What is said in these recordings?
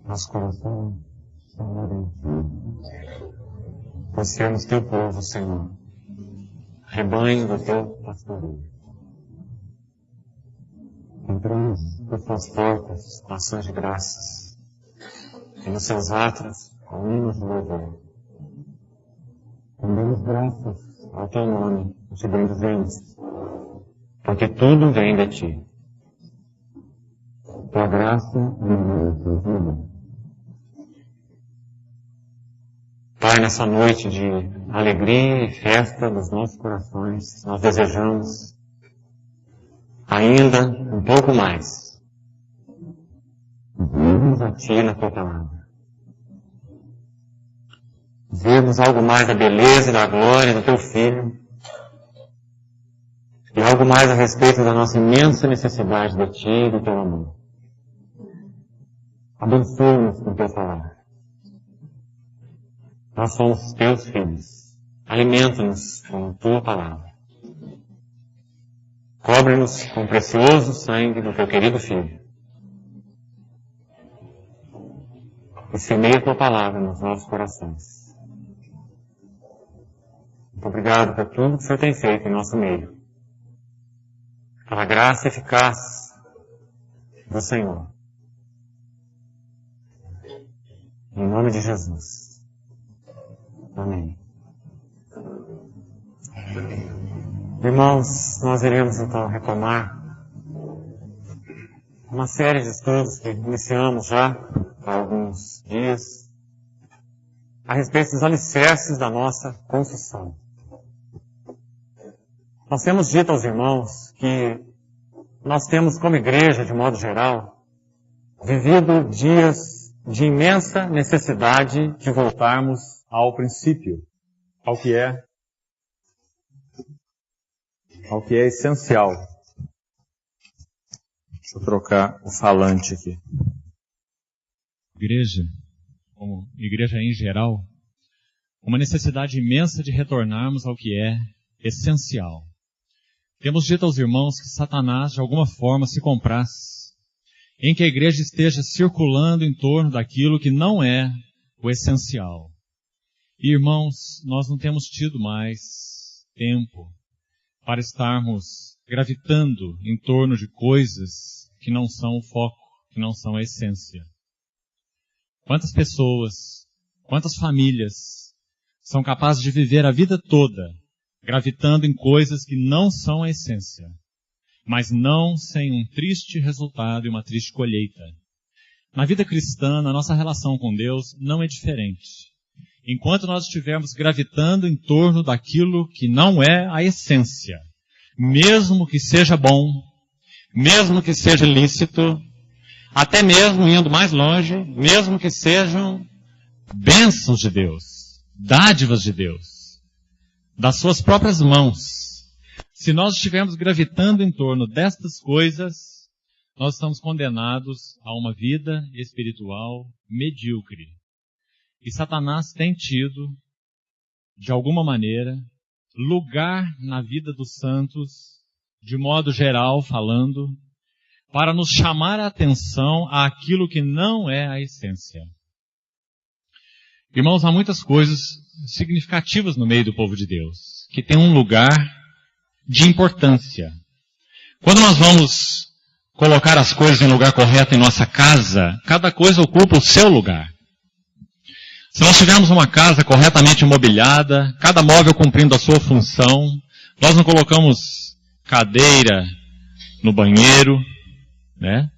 Nosso coração, Senhor, por sermos teu povo, Senhor, rebanho do teu pastoreio. Entramos por tuas portas com ações de graças, e nos seus atos com hinos de louvor. Damos graças ao teu nome, te bendizemos, porque tudo vem de ti. Tua graça e tua vida. Pai, nessa noite de alegria e festa dos nossos corações, nós desejamos ainda um pouco mais. Vermos a Ti na Tua palavra. Vermos algo mais da beleza e da glória do Teu Filho. E algo mais a respeito da nossa imensa necessidade de Ti e do Teu amor. Abençoe-nos com Tua palavra. Nós somos Teus filhos. Alimenta-nos com Tua palavra. Cobre-nos com o precioso sangue do Teu querido Filho. E semeia a Tua palavra nos nossos corações. Muito obrigado por tudo que o Senhor tem feito em nosso meio. Pela graça eficaz do Senhor. Em nome de Jesus. Amém. Irmãos, nós iremos então retomar uma série de estudos que iniciamos já há alguns dias a respeito dos alicerces da nossa confissão. Nós temos dito aos irmãos que nós temos como igreja, de modo geral, vivido dias de imensa necessidade de voltarmos ao princípio, ao que é essencial. Deixa eu trocar o falante aqui. Igreja, como igreja em geral, uma necessidade imensa de retornarmos ao que é essencial. Temos dito aos irmãos que Satanás, de alguma forma, se compraz em que a igreja esteja circulando em torno daquilo que não é o essencial. E, irmãos, nós não temos tido mais tempo para estarmos gravitando em torno de coisas que não são o foco, que não são a essência. Quantas pessoas, quantas famílias são capazes de viver a vida toda gravitando em coisas que não são a essência, mas não sem um triste resultado e uma triste colheita. Na vida cristã, na nossa relação com Deus, não é diferente. Enquanto nós estivermos gravitando em torno daquilo que não é a essência, mesmo que seja bom, mesmo que seja lícito, até mesmo indo mais longe, mesmo que sejam bênçãos de Deus, dádivas de Deus, das suas próprias mãos, se nós estivermos gravitando em torno destas coisas, nós estamos condenados a uma vida espiritual medíocre. E Satanás tem tido, de alguma maneira, lugar na vida dos santos, de modo geral falando, para nos chamar a atenção àquilo que não é a essência. Irmãos, há muitas coisas significativas no meio do povo de Deus, que tem um lugar de importância. Quando nós vamos colocar as coisas em lugar correto em nossa casa, cada coisa ocupa o seu lugar. Se nós tivermos uma casa corretamente imobiliada, cada móvel cumprindo a sua função, nós não colocamos cadeira no banheiro, né?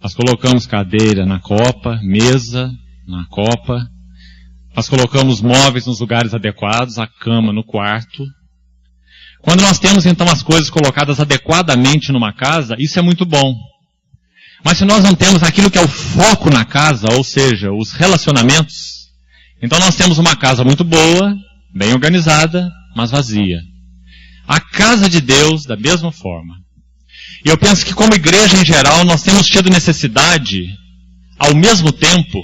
Nós colocamos cadeira na copa, mesa na copa, nós colocamos móveis nos lugares adequados, a cama no quarto. Quando nós temos então as coisas colocadas adequadamente numa casa, isso é muito bom. Mas se nós não temos aquilo que é o foco na casa, ou seja, os relacionamentos, então nós temos uma casa muito boa, bem organizada, mas vazia. A casa de Deus, da mesma forma. E eu penso que como igreja em geral, nós temos tido necessidade, ao mesmo tempo,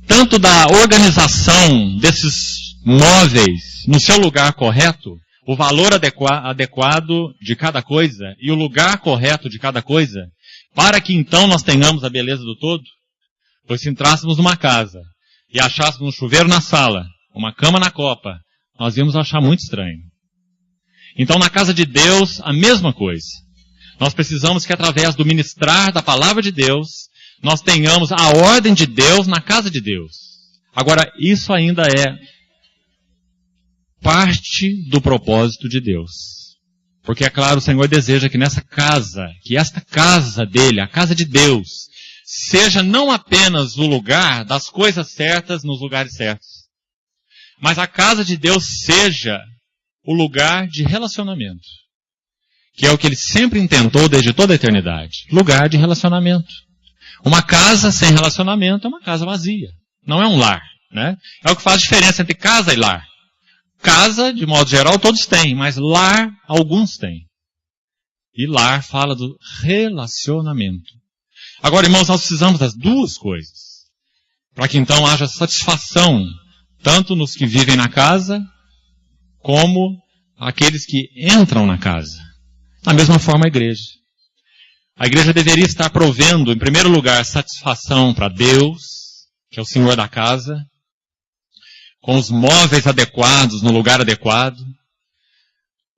tanto da organização desses móveis no seu lugar correto, o valor adequado de cada coisa e o lugar correto de cada coisa, para que então nós tenhamos a beleza do todo. Pois se entrássemos numa casa e achássemos um chuveiro na sala, uma cama na copa, nós íamos achar muito estranho. Então na casa de Deus, a mesma coisa. Nós precisamos que através do ministrar da palavra de Deus, nós tenhamos a ordem de Deus na casa de Deus. Agora, isso ainda é parte do propósito de Deus. Porque, é claro, o Senhor deseja que nessa casa, que esta casa dele, a casa de Deus, seja não apenas o lugar das coisas certas nos lugares certos, mas a casa de Deus seja o lugar de relacionamento, que é o que ele sempre intentou desde toda a eternidade. Lugar de relacionamento. Uma casa sem relacionamento é uma casa vazia. Não é um lar, né? É o que faz diferença entre casa e lar. Casa, de modo geral, todos têm, mas lar, alguns têm. E lar fala do relacionamento. Agora, irmãos, nós precisamos das duas coisas, para que então haja satisfação, tanto nos que vivem na casa, como aqueles que entram na casa. Da mesma forma a igreja. A igreja deveria estar provendo, em primeiro lugar, satisfação para Deus, que é o Senhor da casa, com os móveis adequados, no lugar adequado,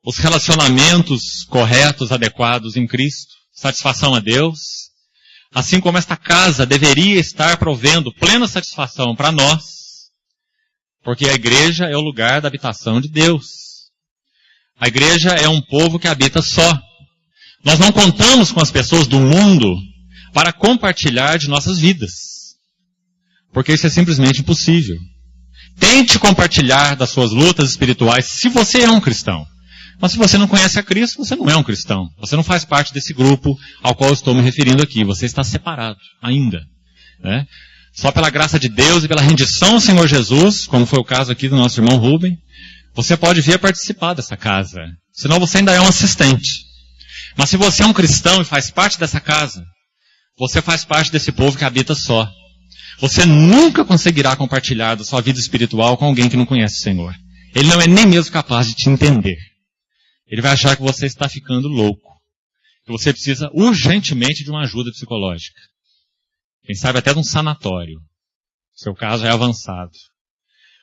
os relacionamentos corretos, adequados em Cristo, satisfação a Deus, assim como esta casa deveria estar provendo plena satisfação para nós, porque a igreja é o lugar da habitação de Deus. A igreja é um povo que habita só. Nós não contamos com as pessoas do mundo para compartilhar de nossas vidas, porque isso é simplesmente impossível. Tente compartilhar das suas lutas espirituais se você é um cristão. Mas se você não conhece a Cristo, você não é um cristão. Você não faz parte desse grupo ao qual eu estou me referindo aqui. Você está separado ainda, né? Só pela graça de Deus e pela rendição ao Senhor Jesus, como foi o caso aqui do nosso irmão Rubem, você pode vir a participar dessa casa. Senão você ainda é um assistente. Mas se você é um cristão e faz parte dessa casa, você faz parte desse povo que habita só. Você nunca conseguirá compartilhar da sua vida espiritual com alguém que não conhece o Senhor. Ele não é nem mesmo capaz de te entender. Ele vai achar que você está ficando louco. Que você precisa urgentemente de uma ajuda psicológica. Quem sabe até de um sanatório. Seu caso é avançado.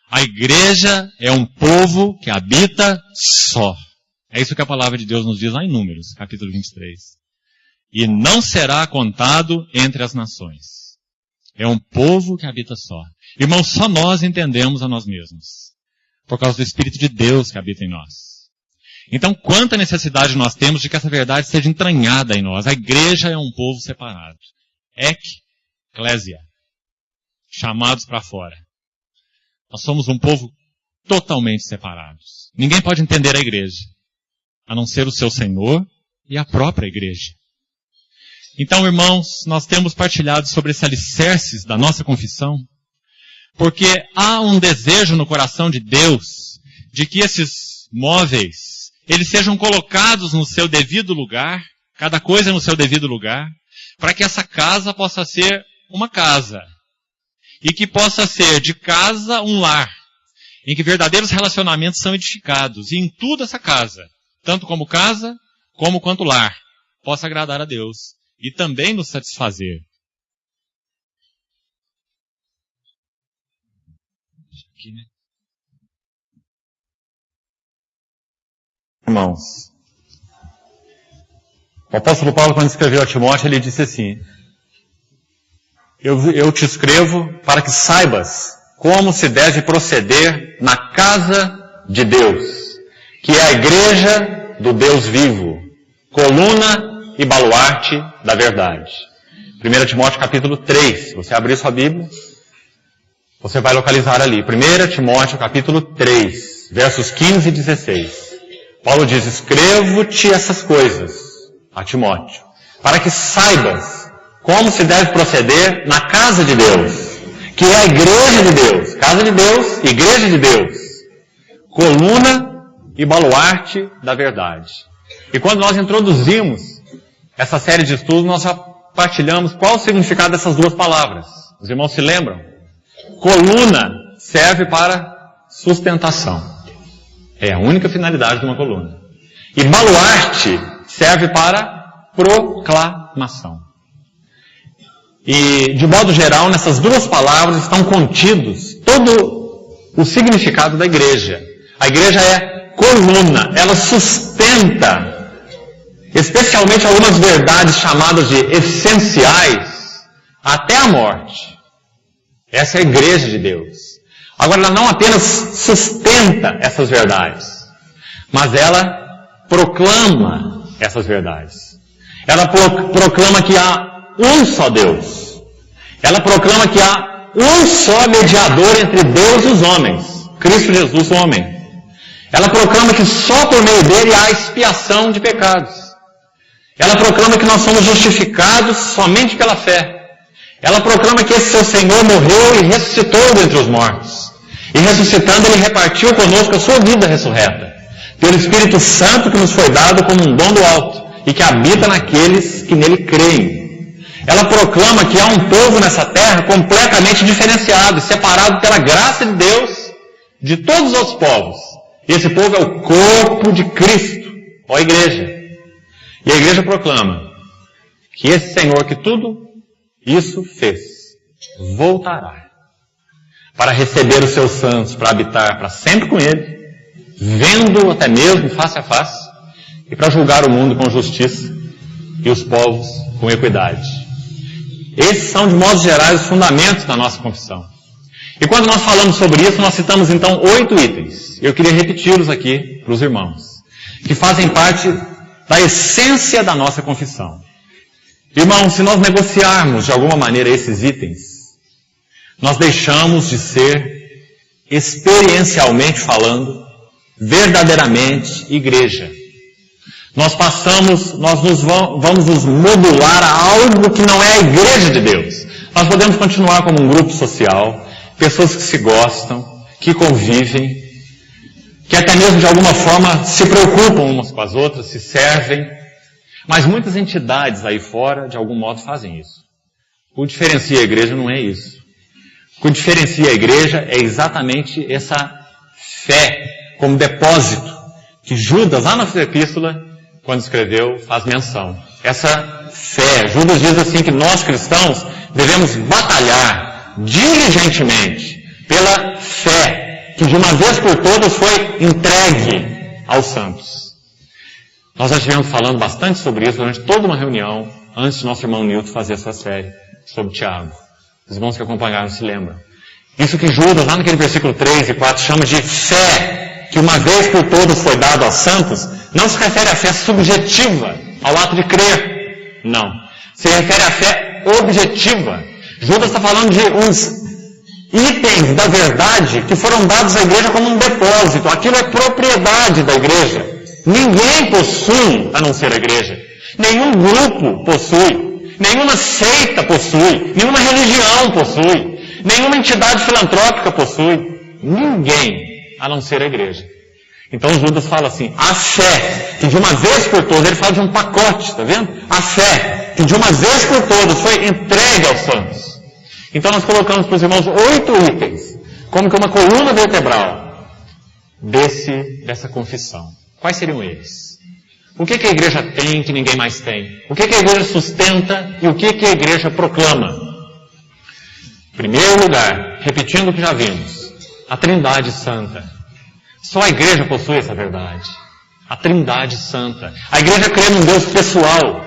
A igreja é um povo que habita só. É isso que a palavra de Deus nos diz lá em Números, capítulo 23. E não será contado entre as nações. É um povo que habita só. Irmãos, só nós entendemos a nós mesmos. Por causa do Espírito de Deus que habita em nós. Então, quanta necessidade nós temos de que essa verdade seja entranhada em nós. A igreja é um povo separado. Eclésia. Chamados para fora. Nós somos um povo totalmente separados. Ninguém pode entender a igreja, a não ser o seu Senhor e a própria igreja. Então, irmãos, nós temos partilhado sobre esses alicerces da nossa confissão, porque há um desejo no coração de Deus de que esses móveis, eles sejam colocados no seu devido lugar, cada coisa no seu devido lugar, para que essa casa possa ser uma casa, e que possa ser de casa um lar, em que verdadeiros relacionamentos são edificados, e em tudo essa casa, tanto como casa, como quanto lar, possa agradar a Deus, e também nos satisfazer. Aqui, né? Irmãos, o apóstolo Paulo, quando escreveu a Timóteo, ele disse assim: eu te escrevo para que saibas como se deve proceder na casa de Deus, que é a igreja do Deus vivo, coluna e baluarte da verdade. 1 Timóteo capítulo 3, você abrir sua Bíblia, você vai localizar ali. 1 Timóteo capítulo 3, versos 15 e 16. Paulo diz: escrevo-te essas coisas a Timóteo, para que saibas como se deve proceder na casa de Deus, que é a igreja de Deus, casa de Deus, igreja de Deus, coluna e baluarte da verdade. E quando nós introduzimos essa série de estudos, nós já partilhamos qual o significado dessas duas palavras. Os irmãos se lembram? Coluna serve para sustentação. É a única finalidade de uma coluna. E baluarte serve para proclamação. E, de modo geral, nessas duas palavras estão contidos todo o significado da igreja. A igreja é coluna, ela sustenta, especialmente algumas verdades chamadas de essenciais, até a morte. Essa é a igreja de Deus. Agora, ela não apenas sustenta essas verdades, mas ela proclama essas verdades. Ela proclama que há um só Deus. Ela proclama que há um só mediador entre Deus e os homens, Cristo Jesus, o homem. Ela proclama que só por meio dele há expiação de pecados. Ela proclama que nós somos justificados somente pela fé. Ela proclama que esse seu Senhor morreu e ressuscitou dentre os mortos. E ressuscitando, ele repartiu conosco a sua vida ressurreta, pelo Espírito Santo que nos foi dado como um dom do alto, e que habita naqueles que nele creem. Ela proclama que há um povo nessa terra completamente diferenciado, separado pela graça de Deus de todos os outros povos. E esse povo é o corpo de Cristo, ó igreja. E a igreja proclama que esse Senhor que tudo isso fez, voltará para receber os seus santos, para habitar para sempre com ele, vendo até mesmo face a face, e para julgar o mundo com justiça e os povos com equidade. Esses são, de modo geral, os fundamentos da nossa confissão. E quando nós falamos sobre isso, nós citamos então 8 itens. Eu queria repeti-los aqui para os irmãos, que fazem parte da essência da nossa confissão. Irmãos, se nós negociarmos de alguma maneira esses itens, nós deixamos de ser, experiencialmente falando, verdadeiramente igreja. Nós vamos nos modular a algo que não é a igreja de Deus. Nós podemos continuar como um grupo social, pessoas que se gostam, que convivem, que até mesmo de alguma forma se preocupam umas com as outras, se servem, mas muitas entidades aí fora, de algum modo, fazem isso. O que diferencia a igreja não é isso. O que diferencia a igreja é exatamente essa fé como depósito que Judas, lá na sua epístola, quando escreveu, faz menção. Essa fé. Judas diz assim que nós cristãos devemos batalhar diligentemente pela fé que de uma vez por todas foi entregue aos santos. Nós já estivemos falando bastante sobre isso durante toda uma reunião antes de nosso irmão Nilton fazer a sua série sobre Tiago. Os irmãos que acompanharam se lembram. Isso que Judas, lá naquele versículo 3 e 4, chama de fé, que uma vez por todas foi dado aos santos, não se refere à fé subjetiva, ao ato de crer. Não. Se refere à fé objetiva. Judas está falando de uns itens da verdade que foram dados à igreja como um depósito. Aquilo é propriedade da igreja. Ninguém possui a não ser a igreja. Nenhum grupo possui. Nenhuma seita possui. Nenhuma religião possui. Nenhuma entidade filantrópica possui. Ninguém a não ser a igreja. Então Judas fala assim, a fé, que de uma vez por todas, ele fala de um pacote, está vendo? A fé, que de uma vez por todas foi entregue aos santos. Então nós colocamos para os irmãos 8 itens, como que uma coluna vertebral dessa confissão. Quais seriam eles? O que a igreja tem que ninguém mais tem? O que a igreja sustenta e o que a igreja proclama? Em primeiro lugar, repetindo o que já vimos, a Trindade Santa. Só a igreja possui essa verdade. A Trindade Santa. A igreja crê num Deus pessoal.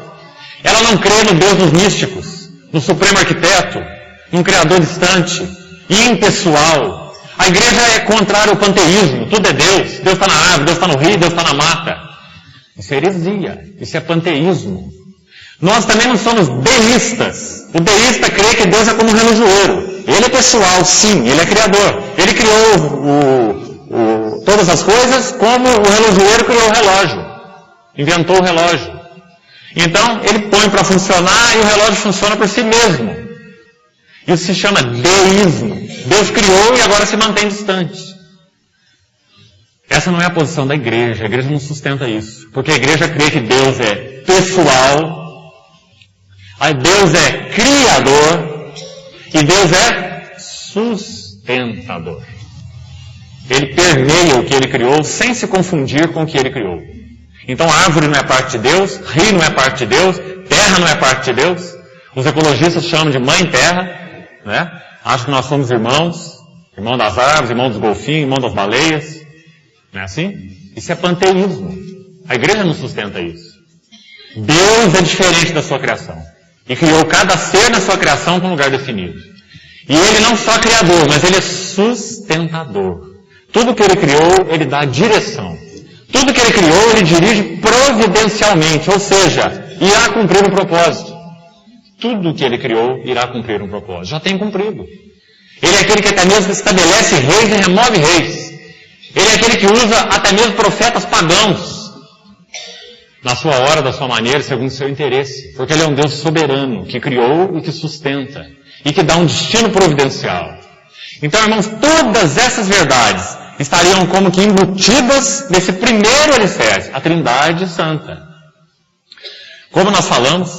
Ela não crê no Deus dos místicos, no Supremo Arquiteto, num Criador distante, impessoal. A igreja é contrária ao panteísmo. Tudo é Deus. Deus está na árvore, Deus está no rio, Deus está na mata. Isso é heresia. Isso é panteísmo. Nós também não somos deístas. O deísta crê que Deus é como um relojoeiro. Ele é pessoal, sim. Ele é criador. Ele criou todas as coisas como o relojoeiro criou o relógio. Inventou o relógio. Então, ele põe para funcionar e o relógio funciona por si mesmo. Isso se chama deísmo. Deus criou e agora se mantém distante. Essa não é a posição da igreja. A igreja não sustenta isso. Porque a igreja crê que Deus é pessoal. Aí Deus é criador e Deus é sustentador. Ele permeia o que ele criou sem se confundir com o que ele criou. Então a árvore não é parte de Deus, rio não é parte de Deus, terra não é parte de Deus. Os ecologistas chamam de mãe terra, né? Acham que nós somos irmãos, irmão das árvores, irmão dos golfinhos, irmão das baleias. Não é assim? Isso é panteísmo. A igreja não sustenta isso. Deus é diferente da sua criação. E criou cada ser na sua criação com um lugar definido. E ele não só é criador, mas ele é sustentador. Tudo que ele criou, ele dá direção. Tudo que ele criou, ele dirige providencialmente, ou seja, irá cumprir um propósito. Tudo que ele criou irá cumprir um propósito. Já tem cumprido. Ele é aquele que até mesmo estabelece reis e remove reis. Ele é aquele que usa até mesmo profetas pagãos na sua hora, da sua maneira, segundo o seu interesse. Porque ele é um Deus soberano, que criou e que sustenta. E que dá um destino providencial. Então, irmãos, todas essas verdades estariam como que embutidas nesse primeiro alicerce, a Trindade Santa. Como nós falamos,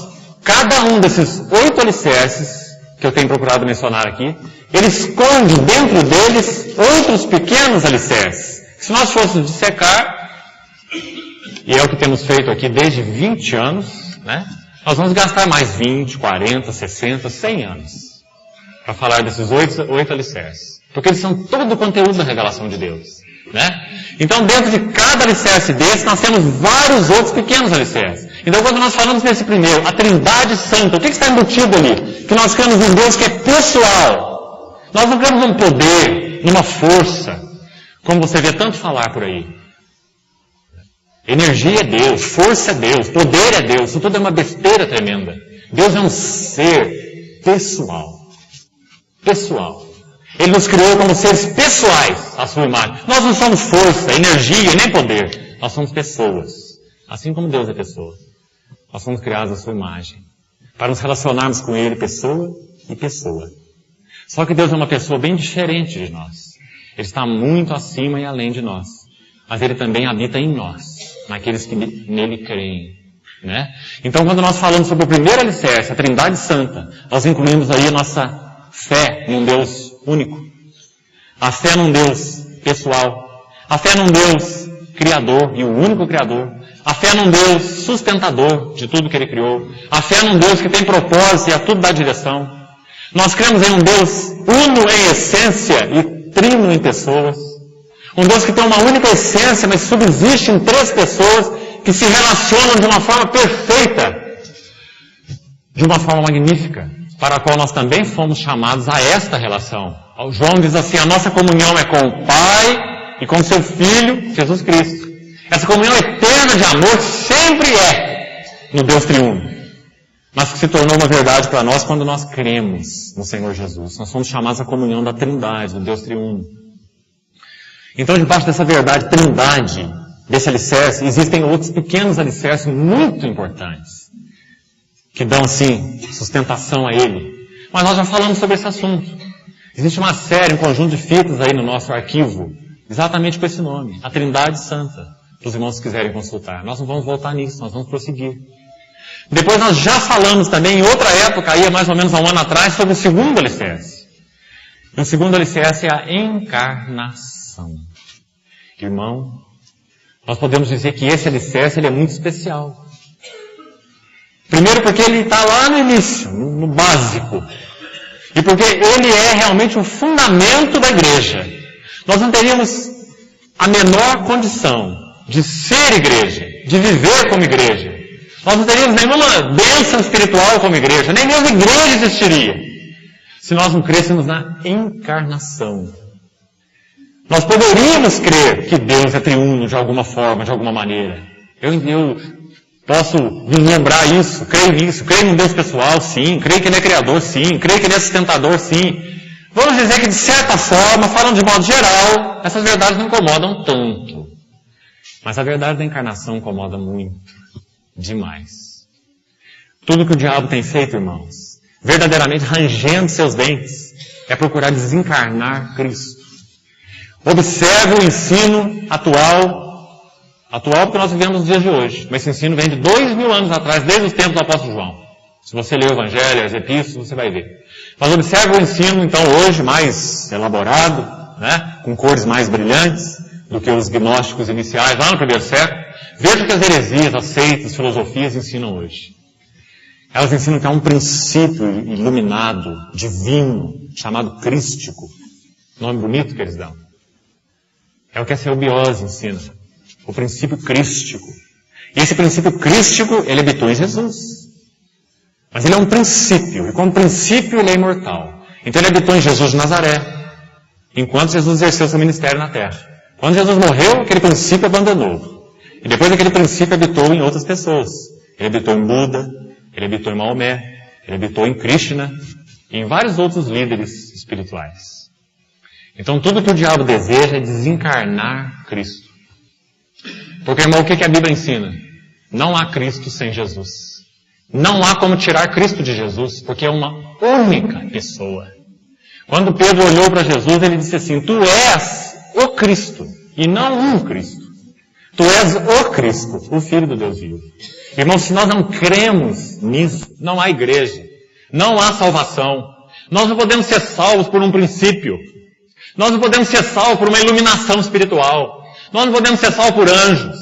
cada um desses 8 alicerces que eu tenho procurado mencionar aqui, ele esconde dentro deles outros pequenos alicerces. Se nós fôssemos dissecar, e é o que temos feito aqui desde 20 anos, né? Nós vamos gastar mais 20, 40, 60, 100 anos para falar desses 8 alicerces. Porque eles são todo o conteúdo da revelação de Deus, né? Então, dentro de cada alicerce desse, nós temos vários outros pequenos alicerces. Então, quando nós falamos nesse primeiro, a Trindade Santa, o que está embutido ali? Que nós cremos em Deus que é pessoal. Nós não cremos num poder, numa força, como você vê tanto falar por aí. Energia é Deus, força é Deus, poder é Deus, isso tudo é uma besteira tremenda. Deus é um ser pessoal. Pessoal. Ele nos criou como seres pessoais à sua imagem. Nós não somos força, energia, nem poder. Nós somos pessoas. Assim como Deus é pessoa. Nós somos criados à sua imagem. Para nos relacionarmos com Ele, pessoa e pessoa. Só que Deus é uma pessoa bem diferente de nós. Ele está muito acima e além de nós. Mas Ele também habita em nós, naqueles que nele creem. Né? Então, quando nós falamos sobre o primeiro alicerce, a Trindade Santa, nós incluímos aí a nossa fé num Deus único. A fé num Deus pessoal. A fé num Deus criador e o único criador. A fé num Deus sustentador de tudo que Ele criou. A fé num Deus que tem propósito e a tudo dá direção. Nós cremos em um Deus uno em essência e trino em pessoas. Um Deus que tem uma única essência, mas subsiste em 3 pessoas que se relacionam de uma forma perfeita, de uma forma magnífica, para a qual nós também fomos chamados a esta relação. O João diz assim, a nossa comunhão é com o Pai e com o seu Filho, Jesus Cristo. Essa comunhão eterna de amor sempre é no Deus triuno, mas que se tornou uma verdade para nós quando nós cremos no Senhor Jesus. Nós somos chamados à comunhão da Trindade, do Deus triuno. Então, debaixo dessa verdade, Trindade, desse alicerce, existem outros pequenos alicerces muito importantes, que dão, assim, sustentação a ele. Mas nós já falamos sobre esse assunto. Existe uma série, um conjunto de fitas aí no nosso arquivo, exatamente com esse nome, a Trindade Santa, para os irmãos que quiserem consultar. Nós não vamos voltar nisso, nós vamos prosseguir. Depois nós já falamos também, em outra época, aí mais ou menos há um ano atrás, sobre o segundo alicerce. E o segundo alicerce é a encarnação. Irmão, nós podemos dizer que esse alicerce ele é muito especial. Primeiro porque ele está lá no início, no básico. E porque ele é realmente o fundamento da igreja. Nós não teríamos a menor condição de ser igreja, de viver como igreja. Nós não teríamos nenhuma bênção espiritual como igreja, nem mesmo igreja existiria, se nós não crêssemos na encarnação. Nós poderíamos crer que Deus é triuno de alguma forma, de alguma maneira. Eu posso lembrar isso, creio nisso, creio num Deus pessoal, sim, creio que Ele é criador, sim, creio que Ele é sustentador, sim. Vamos dizer que de certa forma, falando de modo geral, essas verdades não incomodam tanto. Mas a verdade da encarnação incomoda muito, demais. Tudo que o diabo tem feito, irmãos, verdadeiramente rangendo seus dentes, é procurar desencarnar Cristo. Observe o ensino atual porque nós vivemos nos dias de hoje. Mas esse ensino vem de 2000 anos atrás, desde os tempos do apóstolo João. Se você ler o Evangelho, as epístolas, você vai ver. Mas observa o ensino, então, hoje, mais elaborado, né, com cores mais brilhantes do que os gnósticos iniciais, lá no primeiro século. Veja o que as heresias, as seitas, filosofias ensinam hoje. Elas ensinam que há um princípio iluminado, divino, chamado crístico. Nome bonito que eles dão. É o que a Celbiose ensina. O princípio crístico. E esse princípio crístico, ele habitou em Jesus. Mas ele é um princípio, e como princípio ele é imortal. Então ele habitou em Jesus de Nazaré, enquanto Jesus exerceu seu ministério na terra. Quando Jesus morreu, aquele princípio abandonou. E depois aquele princípio habitou em outras pessoas. Ele habitou em Buda, ele habitou em Maomé, ele habitou em Krishna, e em vários outros líderes espirituais. Então tudo que o diabo deseja é desencarnar Cristo. Porque, irmão, o que a Bíblia ensina? Não há Cristo sem Jesus. Não há como tirar Cristo de Jesus, porque é uma única pessoa. Quando Pedro olhou para Jesus, ele disse assim, tu és o Cristo, e não um Cristo. Tu és o Cristo, o Filho do Deus vivo. Irmãos, se nós não cremos nisso, não há igreja, não há salvação. Nós não podemos ser salvos por um princípio. Nós não podemos ser salvos por uma iluminação espiritual. Nós não podemos ser salvos por anjos.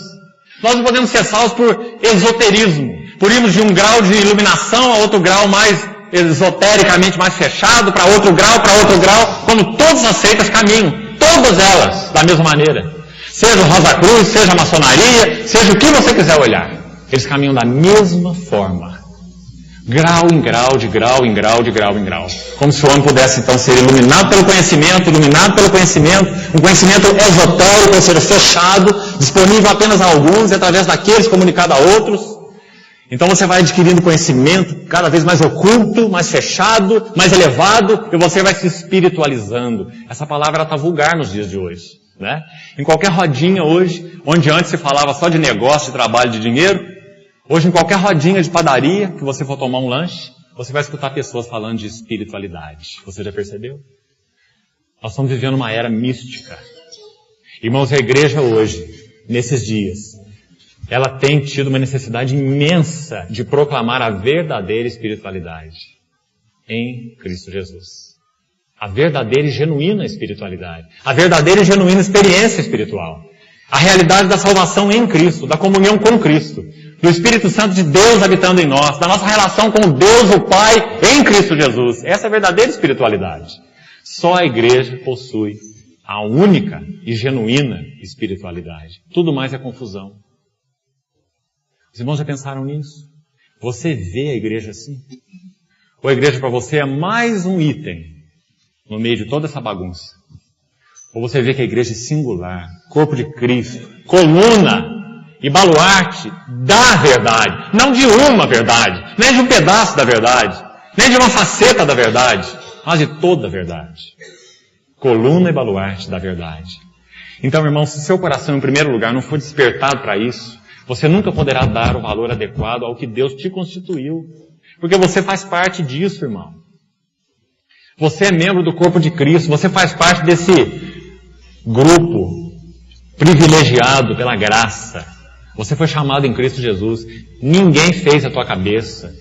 Nós não podemos ser salvos por esoterismo. Por irmos de um grau de iluminação a outro grau mais esotericamente mais fechado, para outro grau, como todas as seitas caminham, todas elas da mesma maneira. Seja o Rosa Cruz, seja a maçonaria, seja o que você quiser olhar. Eles caminham da mesma forma. Grau em grau, de grau em grau, de grau em grau. Como se o homem pudesse então ser iluminado pelo conhecimento, um conhecimento esotérico, ou seja, fechado, disponível apenas a alguns, e através daqueles comunicado a outros. Então você vai adquirindo conhecimento cada vez mais oculto, mais fechado, mais elevado, e você vai se espiritualizando. Essa palavra está vulgar nos dias de hoje, né? Em qualquer rodinha hoje, onde antes se falava só de negócio, de trabalho, de dinheiro, hoje em qualquer rodinha de padaria, que você for tomar um lanche, você vai escutar pessoas falando de espiritualidade. Você já percebeu? Nós estamos vivendo uma era mística. Irmãos, a igreja hoje, nesses dias, ela tem tido uma necessidade imensa de proclamar a verdadeira espiritualidade em Cristo Jesus. A verdadeira e genuína espiritualidade. A verdadeira e genuína experiência espiritual. A realidade da salvação em Cristo, da comunhão com Cristo, do Espírito Santo de Deus habitando em nós, da nossa relação com Deus o Pai em Cristo Jesus. Essa é a verdadeira espiritualidade. Só a igreja possui a única e genuína espiritualidade. Tudo mais é confusão. Os irmãos já pensaram nisso? Você vê a igreja assim? Ou a igreja para você é mais um item no meio de toda essa bagunça? Ou você vê que a igreja é singular, corpo de Cristo, coluna e baluarte da verdade. Não de uma verdade, nem de um pedaço da verdade, nem de uma faceta da verdade, mas de toda a verdade. Coluna e baluarte da verdade. Então, irmão, se seu coração em primeiro lugar não for despertado para isso, você nunca poderá dar o valor adequado ao que Deus te constituiu. Porque você faz parte disso, irmão. Você é membro do corpo de Cristo. Você faz parte desse grupo privilegiado pela graça. Você foi chamado em Cristo Jesus. Ninguém fez a tua cabeça.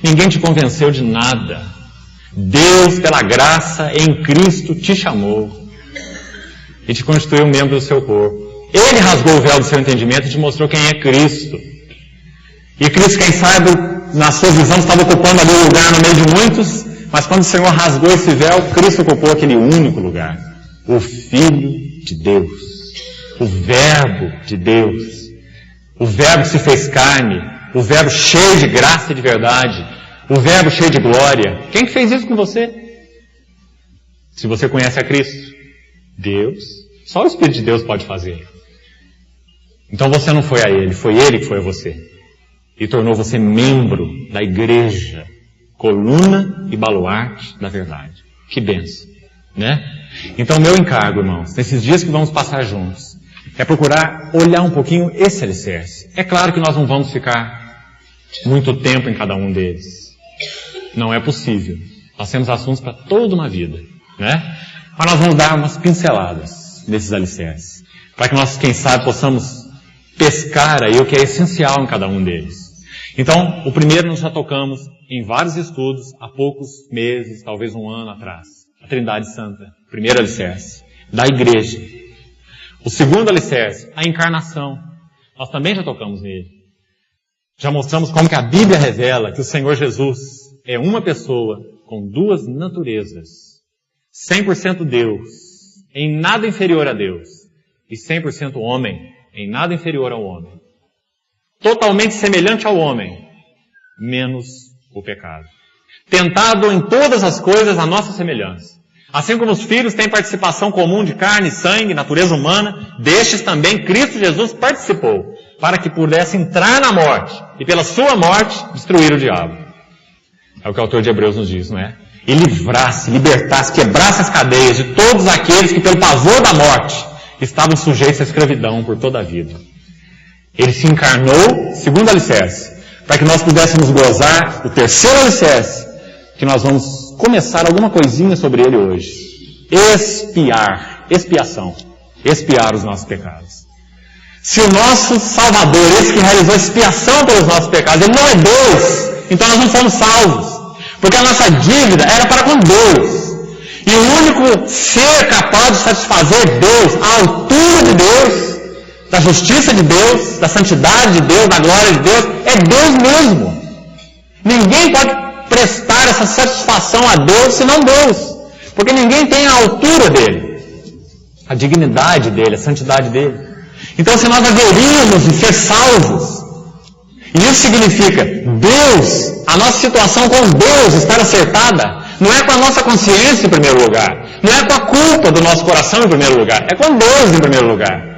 Ninguém te convenceu de nada. Deus, pela graça, em Cristo te chamou. E te constituiu membro do seu corpo. Ele rasgou o véu do seu entendimento e te mostrou quem é Cristo. E Cristo, quem sabe, na sua visão, estava ocupando ali o lugar no meio de muitos, mas quando o Senhor rasgou esse véu, Cristo ocupou aquele único lugar. O Filho de Deus. O Verbo de Deus. O Verbo que se fez carne. O Verbo cheio de graça e de verdade. O Verbo cheio de glória. Quem que fez isso com você? Se você conhece a Cristo. Deus. Só o Espírito de Deus pode fazer. Então você não foi a Ele, foi Ele que foi a você. E tornou você membro da igreja, coluna e baluarte da verdade. Que bênção, né? Então meu encargo, irmãos, nesses dias que vamos passar juntos, é procurar olhar um pouquinho esse alicerce. É claro que nós não vamos ficar muito tempo em cada um deles. Não é possível. Nós temos assuntos para toda uma vida, né? Mas nós vamos dar umas pinceladas desses alicerces, para que nós, quem sabe, possamos pescar aí o que é essencial em cada um deles. Então, o primeiro nós já tocamos em vários estudos há poucos meses, talvez um ano atrás. A Trindade Santa, primeiro alicerce da igreja. O segundo alicerce, a encarnação. Nós também já tocamos nele. Já mostramos como que a Bíblia revela que o Senhor Jesus é uma pessoa com duas naturezas. 100% Deus, em nada inferior a Deus. E 100% homem, em nada inferior ao homem. Totalmente semelhante ao homem, menos o pecado. Tentado em todas as coisas a nossa semelhança. Assim como os filhos têm participação comum de carne e sangue, natureza humana, destes também Cristo Jesus participou, para que pudesse entrar na morte, e pela sua morte, destruir o diabo. É o que o autor de Hebreus nos diz, não é? E livrasse, libertasse, quebrasse as cadeias de todos aqueles que, pelo pavor da morte, estavam sujeitos à escravidão por toda a vida. Ele se encarnou, segundo alicerce, para que nós pudéssemos gozar o terceiro alicerce, que nós vamos começar alguma coisinha sobre ele hoje. Expiação. Expiar os nossos pecados. Se o nosso Salvador, esse que realizou expiação pelos nossos pecados, ele não é Deus, então nós não somos salvos. Porque a nossa dívida era para com Deus. E o único ser capaz de satisfazer Deus, a altura de Deus, da justiça de Deus, da santidade de Deus, da glória de Deus, é Deus mesmo. Ninguém pode prestar essa satisfação a Deus senão Deus. Porque ninguém tem a altura dele, a dignidade dele, a santidade dele. Então, se nós haveríamos de ser salvos, e isso significa Deus, a nossa situação com Deus estar acertada, não é com a nossa consciência em primeiro lugar, não é com a culpa do nosso coração em primeiro lugar, é com Deus em primeiro lugar.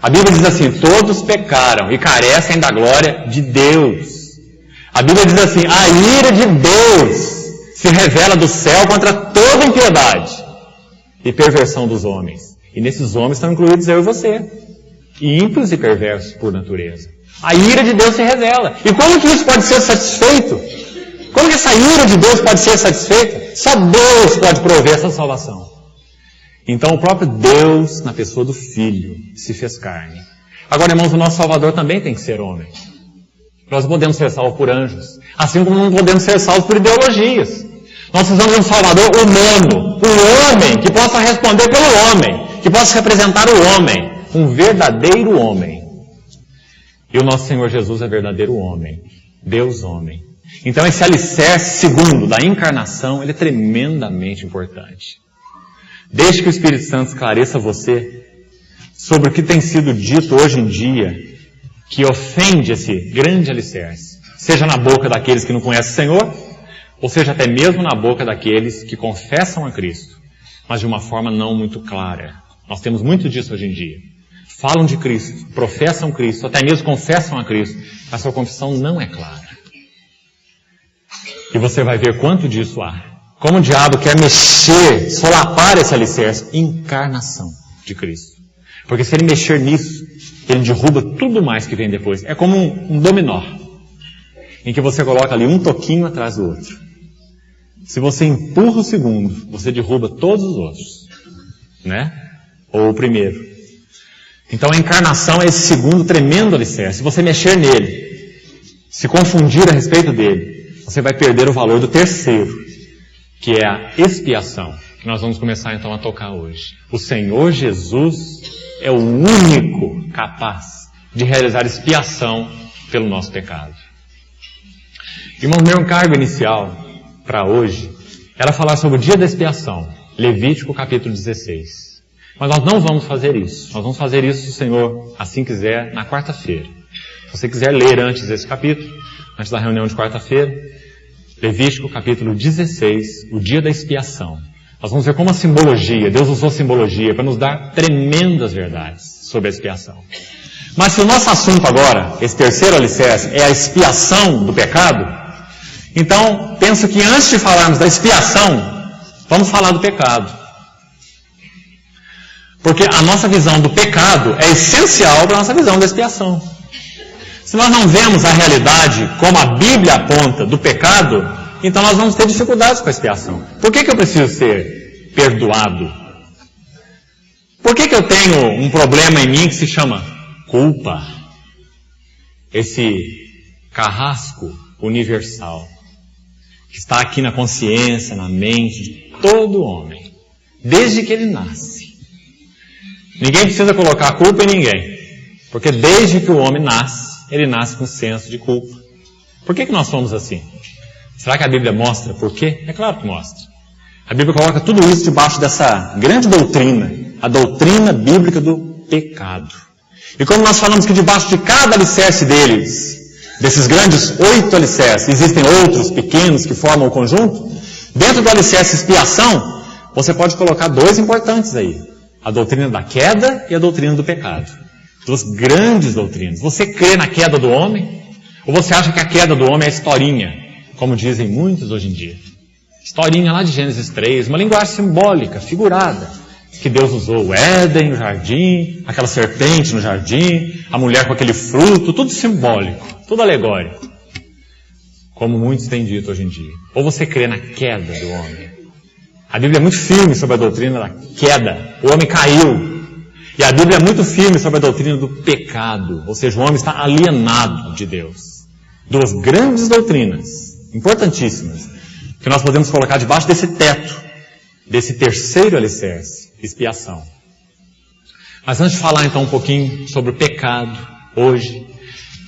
A Bíblia diz assim, todos pecaram e carecem da glória de Deus. A Bíblia diz assim, a ira de Deus se revela do céu contra toda impiedade e perversão dos homens. E nesses homens estão incluídos eu e você. Ímpios e perversos por natureza. A ira de Deus se revela. E como que isso pode ser satisfeito? Como que essa ira de Deus pode ser satisfeita? Só Deus pode prover essa salvação. Então o próprio Deus, na pessoa do Filho, se fez carne. Agora, irmãos, o nosso Salvador também tem que ser homem. Nós não podemos ser salvos por anjos, assim como não podemos ser salvos por ideologias. Nós precisamos de um Salvador humano, um homem que possa responder pelo homem, que possa representar o homem, um verdadeiro homem. E o nosso Senhor Jesus é verdadeiro homem, Deus homem. Então esse alicerce segundo da encarnação, ele é tremendamente importante. Deixe que o Espírito Santo esclareça você sobre o que tem sido dito hoje em dia que ofende esse grande alicerce, seja na boca daqueles que não conhecem o Senhor, ou seja até mesmo na boca daqueles que confessam a Cristo, mas de uma forma não muito clara. Nós temos muito disso hoje em dia. Falam de Cristo, professam Cristo, até mesmo confessam a Cristo, mas sua confissão não é clara. E você vai ver quanto disso há. Como o diabo quer mexer, solapar esse alicerce, encarnação de Cristo. Porque se ele mexer nisso, ele derruba tudo mais que vem depois. É como um dominó, em que você coloca ali um toquinho atrás do outro. Se você empurra o segundo, você derruba todos os outros, né? Ou o primeiro. Então a encarnação é esse segundo tremendo alicerce. Se você mexer nele, se confundir a respeito dele, você vai perder o valor do terceiro, que é a expiação, que nós vamos começar então a tocar hoje. O Senhor Jesus é o único capaz de realizar expiação pelo nosso pecado. Irmão, meu encargo inicial para hoje era falar sobre o dia da expiação, Levítico capítulo 16. Mas nós não vamos fazer isso. Nós vamos fazer isso, se o Senhor assim quiser, na quarta-feira. Se você quiser ler antes esse capítulo, antes da reunião de quarta-feira, Levítico capítulo 16, o dia da expiação. Nós vamos ver como a simbologia, Deus usou simbologia para nos dar tremendas verdades sobre a expiação. Mas se o nosso assunto agora, esse terceiro alicerce, é a expiação do pecado, então penso que antes de falarmos da expiação, vamos falar do pecado. Porque a nossa visão do pecado é essencial para a nossa visão da expiação. Se nós não vemos a realidade como a Bíblia aponta do pecado, então nós vamos ter dificuldades com a expiação. Por que eu preciso ser perdoado? Por que eu tenho um problema em mim que se chama culpa? Esse carrasco universal, que está aqui na consciência, na mente de todo homem, desde que ele nasce. Ninguém precisa colocar a culpa em ninguém, porque desde que o homem nasce, ele nasce com senso de culpa. Por que nós somos assim? Será que a Bíblia mostra por quê? É claro que mostra. A Bíblia coloca tudo isso debaixo dessa grande doutrina, a doutrina bíblica do pecado. E como nós falamos que debaixo de cada alicerce desses grandes 8 alicerces, existem outros pequenos que formam o conjunto, dentro do alicerce expiação, você pode colocar 2 importantes aí. A doutrina da queda e a doutrina do pecado. 2 grandes doutrinas. Você crê na queda do homem? Ou você acha que a queda do homem é historinha, como dizem muitos hoje em dia? Historinha lá de Gênesis 3, uma linguagem simbólica, figurada, que Deus usou o Éden, o jardim, aquela serpente no jardim, a mulher com aquele fruto, tudo simbólico, tudo alegórico. Como muitos têm dito hoje em dia. Ou você crê na queda do homem? A Bíblia é muito firme sobre a doutrina da queda. O homem caiu. E a Bíblia é muito firme sobre a doutrina do pecado. Ou seja, o homem está alienado de Deus. 2 grandes doutrinas, importantíssimas, que nós podemos colocar debaixo desse teto, desse terceiro alicerce, expiação. Mas antes de falar então um pouquinho sobre o pecado, hoje,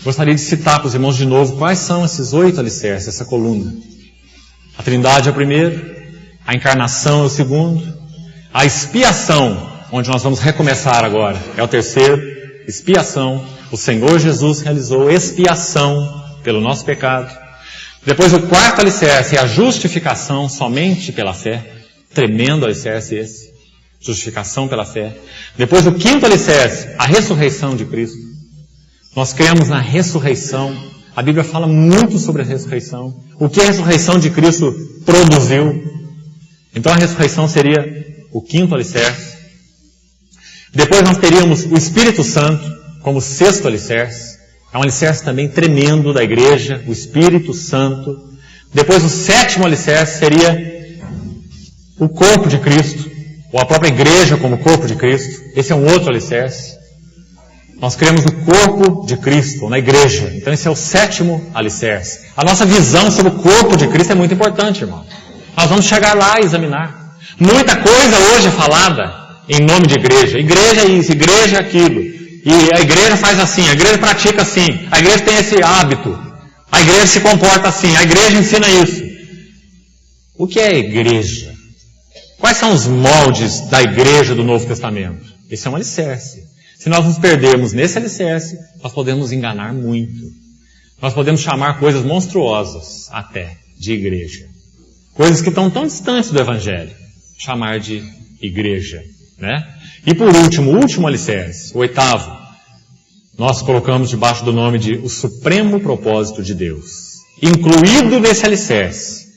gostaria de citar para os irmãos de novo quais são esses 8 alicerces, essa coluna. A Trindade é o primeiro, a encarnação é o segundo, a expiação, onde nós vamos recomeçar agora, é o terceiro, expiação. O Senhor Jesus realizou expiação pelo nosso pecado. Depois o 4º alicerce é a justificação somente pela fé. Tremendo alicerce esse. Justificação pela fé. Depois o 5º alicerce, a ressurreição de Cristo. Nós cremos na ressurreição. A Bíblia fala muito sobre a ressurreição. O que a ressurreição de Cristo produziu. Então a ressurreição seria o 5º alicerce. Depois nós teríamos o Espírito Santo como 6º alicerce. É um alicerce também tremendo da igreja, o Espírito Santo. Depois o 7º alicerce seria o corpo de Cristo, ou a própria igreja como corpo de Cristo. Esse é um outro alicerce. Nós cremos no corpo de Cristo, ou na igreja. Então esse é o 7º alicerce. A nossa visão sobre o corpo de Cristo é muito importante, irmão. Nós vamos chegar lá e examinar. Muita coisa hoje é falada em nome de igreja. Igreja é isso, igreja é aquilo. E a igreja faz assim, a igreja pratica assim, a igreja tem esse hábito, a igreja se comporta assim, a igreja ensina isso. O que é a igreja? Quais são os moldes da igreja do Novo Testamento? Esse é um alicerce. Se nós nos perdermos nesse alicerce, nós podemos nos enganar muito. Nós podemos chamar coisas monstruosas até de igreja. Coisas que estão tão distantes do Evangelho. Chamar de igreja, né? E por último, o último alicerce, o 8º, nós colocamos debaixo do nome de o supremo propósito de Deus. Incluído nesse alicerce,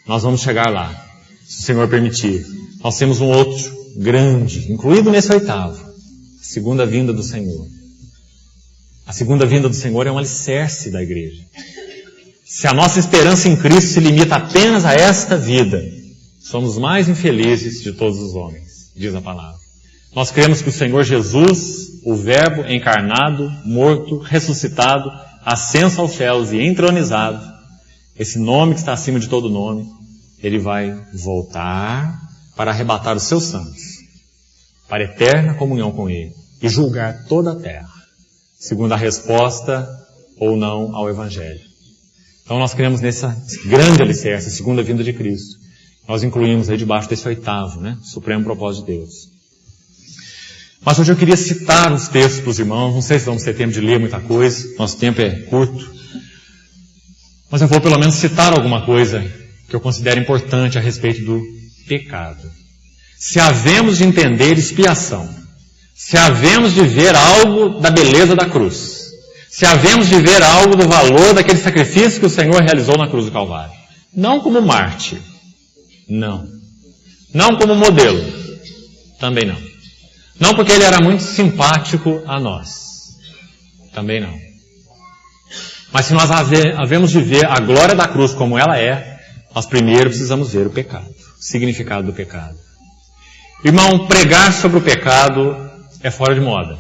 nós vamos chegar lá, se o Senhor permitir. Nós temos um outro grande, incluído nesse 8º, a segunda vinda do Senhor. A segunda vinda do Senhor é um alicerce da igreja. Se a nossa esperança em Cristo se limita apenas a esta vida, somos os mais infelizes de todos os homens, diz a palavra. Nós cremos que o Senhor Jesus, o Verbo encarnado, morto, ressuscitado, ascenso aos céus e entronizado, esse nome que está acima de todo nome, ele vai voltar para arrebatar os seus santos, para eterna comunhão com ele e julgar toda a terra, segundo a resposta ou não ao Evangelho. Então nós cremos nessa grande alicerce, a segunda vinda de Cristo. Nós incluímos aí debaixo desse 8º, né? Supremo propósito de Deus. Mas hoje eu queria citar uns textos para os irmãos. Não sei se vamos ter tempo de ler muita coisa. Nosso tempo é curto. Mas eu vou pelo menos citar alguma coisa que eu considero importante a respeito do pecado. Se havemos de entender expiação, se havemos de ver algo da beleza da cruz, se havemos de ver algo do valor daquele sacrifício que o Senhor realizou na cruz do Calvário, não como mártir, não. Não como modelo, também não. Não porque ele era muito simpático a nós. Também não. Mas se nós havemos de ver a glória da cruz como ela é, nós primeiro precisamos ver o pecado, o significado do pecado. Irmão, pregar sobre o pecado é fora de moda.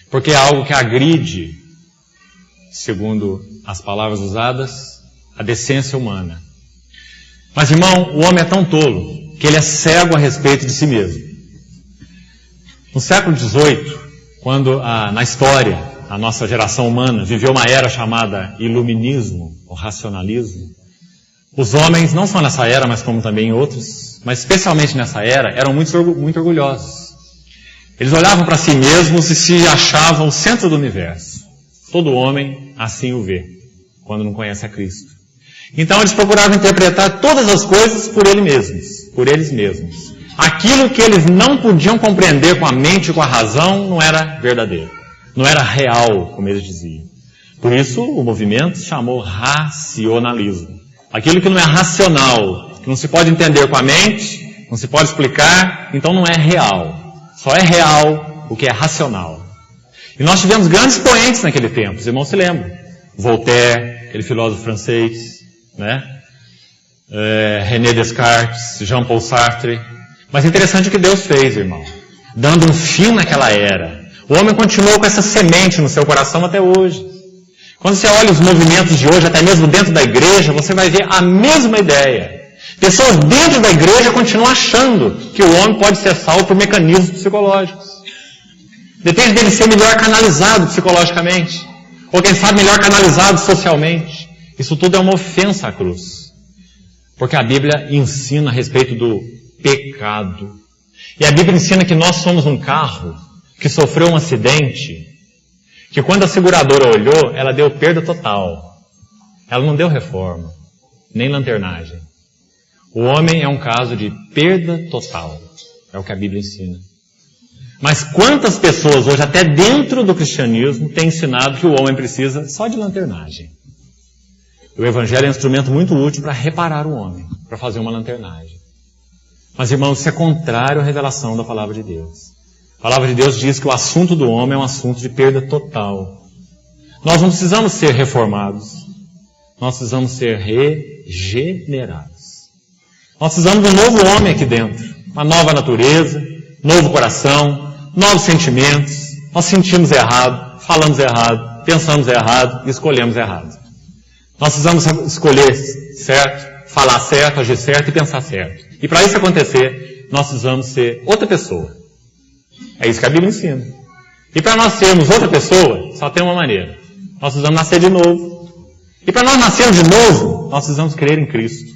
Porque é algo que agride segundo as palavras usadas, a decência humana. Mas, irmão, o homem é tão tolo que ele é cego a respeito de si mesmo. No século XVIII, quando na história a nossa geração humana viveu uma era chamada iluminismo, ou racionalismo, os homens, não só nessa era, mas como também em outros, mas especialmente nessa era, eram muito orgulhosos. Eles olhavam para si mesmos e se achavam o centro do universo. Todo homem assim o vê, quando não conhece a Cristo. Então eles procuravam interpretar todas as coisas por eles mesmos. Aquilo que eles não podiam compreender com a mente e com a razão não era verdadeiro. Não era real, como eles diziam. Por isso o movimento se chamou racionalismo. Aquilo que não é racional, que não se pode entender com a mente, não se pode explicar, então não é real. Só é real o que é racional. E nós tivemos grandes expoentes naquele tempo, os irmãos se lembram. Voltaire, aquele filósofo francês, né? René Descartes, Jean-Paul Sartre. Mas é interessante o que Deus fez, irmão. Dando um fim naquela era. O homem continuou com essa semente no seu coração até hoje. Quando você olha os movimentos de hoje, até mesmo dentro da igreja, você vai ver a mesma ideia. Pessoas dentro da igreja continuam achando que o homem pode ser salvo por mecanismos psicológicos. Depende dele ser melhor canalizado psicologicamente. Ou quem sabe melhor canalizado socialmente. Isso tudo é uma ofensa à cruz. Porque a Bíblia ensina a respeito do pecado. E a Bíblia ensina que nós somos um carro que sofreu um acidente, que quando a seguradora olhou, ela deu perda total. Ela não deu reforma, nem lanternagem. O homem é um caso de perda total. É o que a Bíblia ensina. Mas quantas pessoas hoje, até dentro do cristianismo, têm ensinado que o homem precisa só de lanternagem? O Evangelho é um instrumento muito útil para reparar o homem, para fazer uma lanternagem. Mas, irmãos, isso é contrário à revelação da Palavra de Deus. A Palavra de Deus diz que o assunto do homem é um assunto de perda total. Nós não precisamos ser reformados. Nós precisamos ser regenerados. Nós precisamos de um novo homem aqui dentro. Uma nova natureza, novo coração, novos sentimentos. Nós sentimos errado, falamos errado, pensamos errado e escolhemos errado. Nós precisamos escolher certo, falar certo, agir certo e pensar certo. E para isso acontecer, nós precisamos ser outra pessoa. É isso que a Bíblia ensina. E para nós sermos outra pessoa, só tem uma maneira. Nós precisamos nascer de novo. E para nós nascermos de novo, nós precisamos crer em Cristo.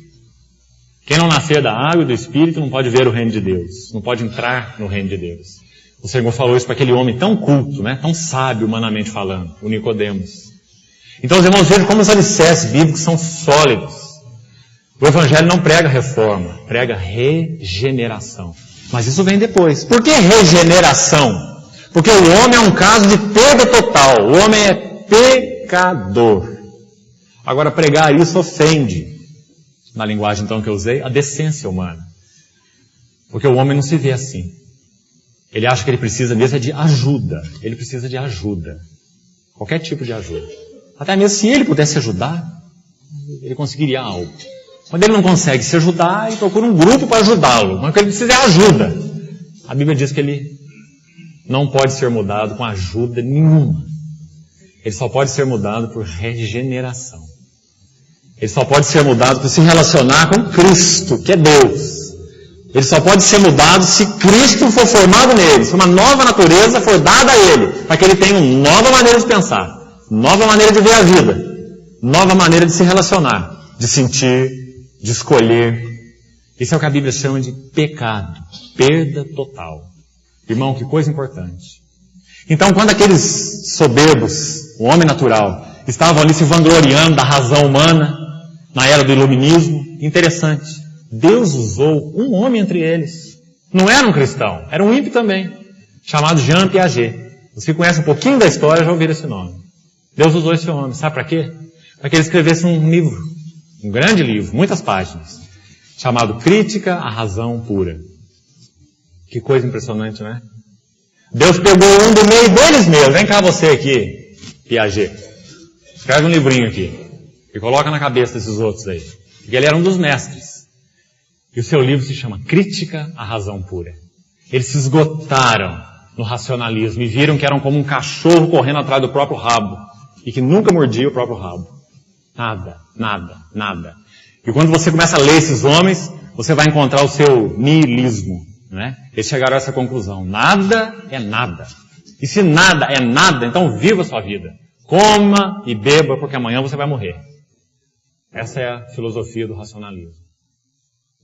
Quem não nascer da água e do Espírito não pode ver o reino de Deus. Não pode entrar no reino de Deus. O Senhor falou isso para aquele homem tão culto, né? Tão sábio humanamente falando, o Nicodemos. Então os irmãos vejam como os alicerces bíblicos são sólidos. O Evangelho não prega reforma, prega regeneração. Mas isso vem depois. Por que regeneração? Porque o homem é um caso de perda total. O homem é pecador. Agora, pregar isso ofende, na linguagem então que eu usei, a decência humana. Porque o homem não se vê assim. Ele acha que ele precisa mesmo de ajuda. Ele precisa de ajuda. Qualquer tipo de ajuda. Até mesmo se ele pudesse ajudar, ele conseguiria algo. Quando ele não consegue se ajudar, ele procura um grupo para ajudá-lo. Mas o que ele precisa é ajuda. A Bíblia diz que ele não pode ser mudado com ajuda nenhuma. Ele só pode ser mudado por regeneração. Ele só pode ser mudado por se relacionar com Cristo, que é Deus. Ele só pode ser mudado se Cristo for formado nele, se uma nova natureza for dada a ele, para que ele tenha uma nova maneira de pensar, nova maneira de ver a vida, nova maneira de se relacionar, de sentir, de escolher. Isso é o que a Bíblia chama de pecado, perda total. Irmão, que coisa importante. Então, quando aqueles soberbos, o homem natural, estavam ali se vangloriando da razão humana, na era do iluminismo, interessante, Deus usou um homem entre eles. Não era um cristão, era um ímpio também, chamado Jean Piaget. Você que conhece um pouquinho da história já ouviram esse nome. Deus usou esse homem, sabe para quê? Para que ele escrevesse um livro, um grande livro, muitas páginas, chamado Crítica à Razão Pura. Que coisa impressionante, né? Deus pegou um do meio deles mesmo. Vem cá você aqui, Piaget. Escreve um livrinho aqui. E coloca na cabeça desses outros aí. Porque ele era um dos mestres. E o seu livro se chama Crítica à Razão Pura. Eles se esgotaram no racionalismo e viram que eram como um cachorro correndo atrás do próprio rabo. e que nunca mordia o próprio rabo. Nada, nada, nada. E quando você começa a ler esses homens, você vai encontrar o seu niilismo, não é? Eles chegaram a essa conclusão. Nada é nada. E se nada é nada, então viva a sua vida. Coma e beba, porque amanhã você vai morrer. Essa é a filosofia do racionalismo.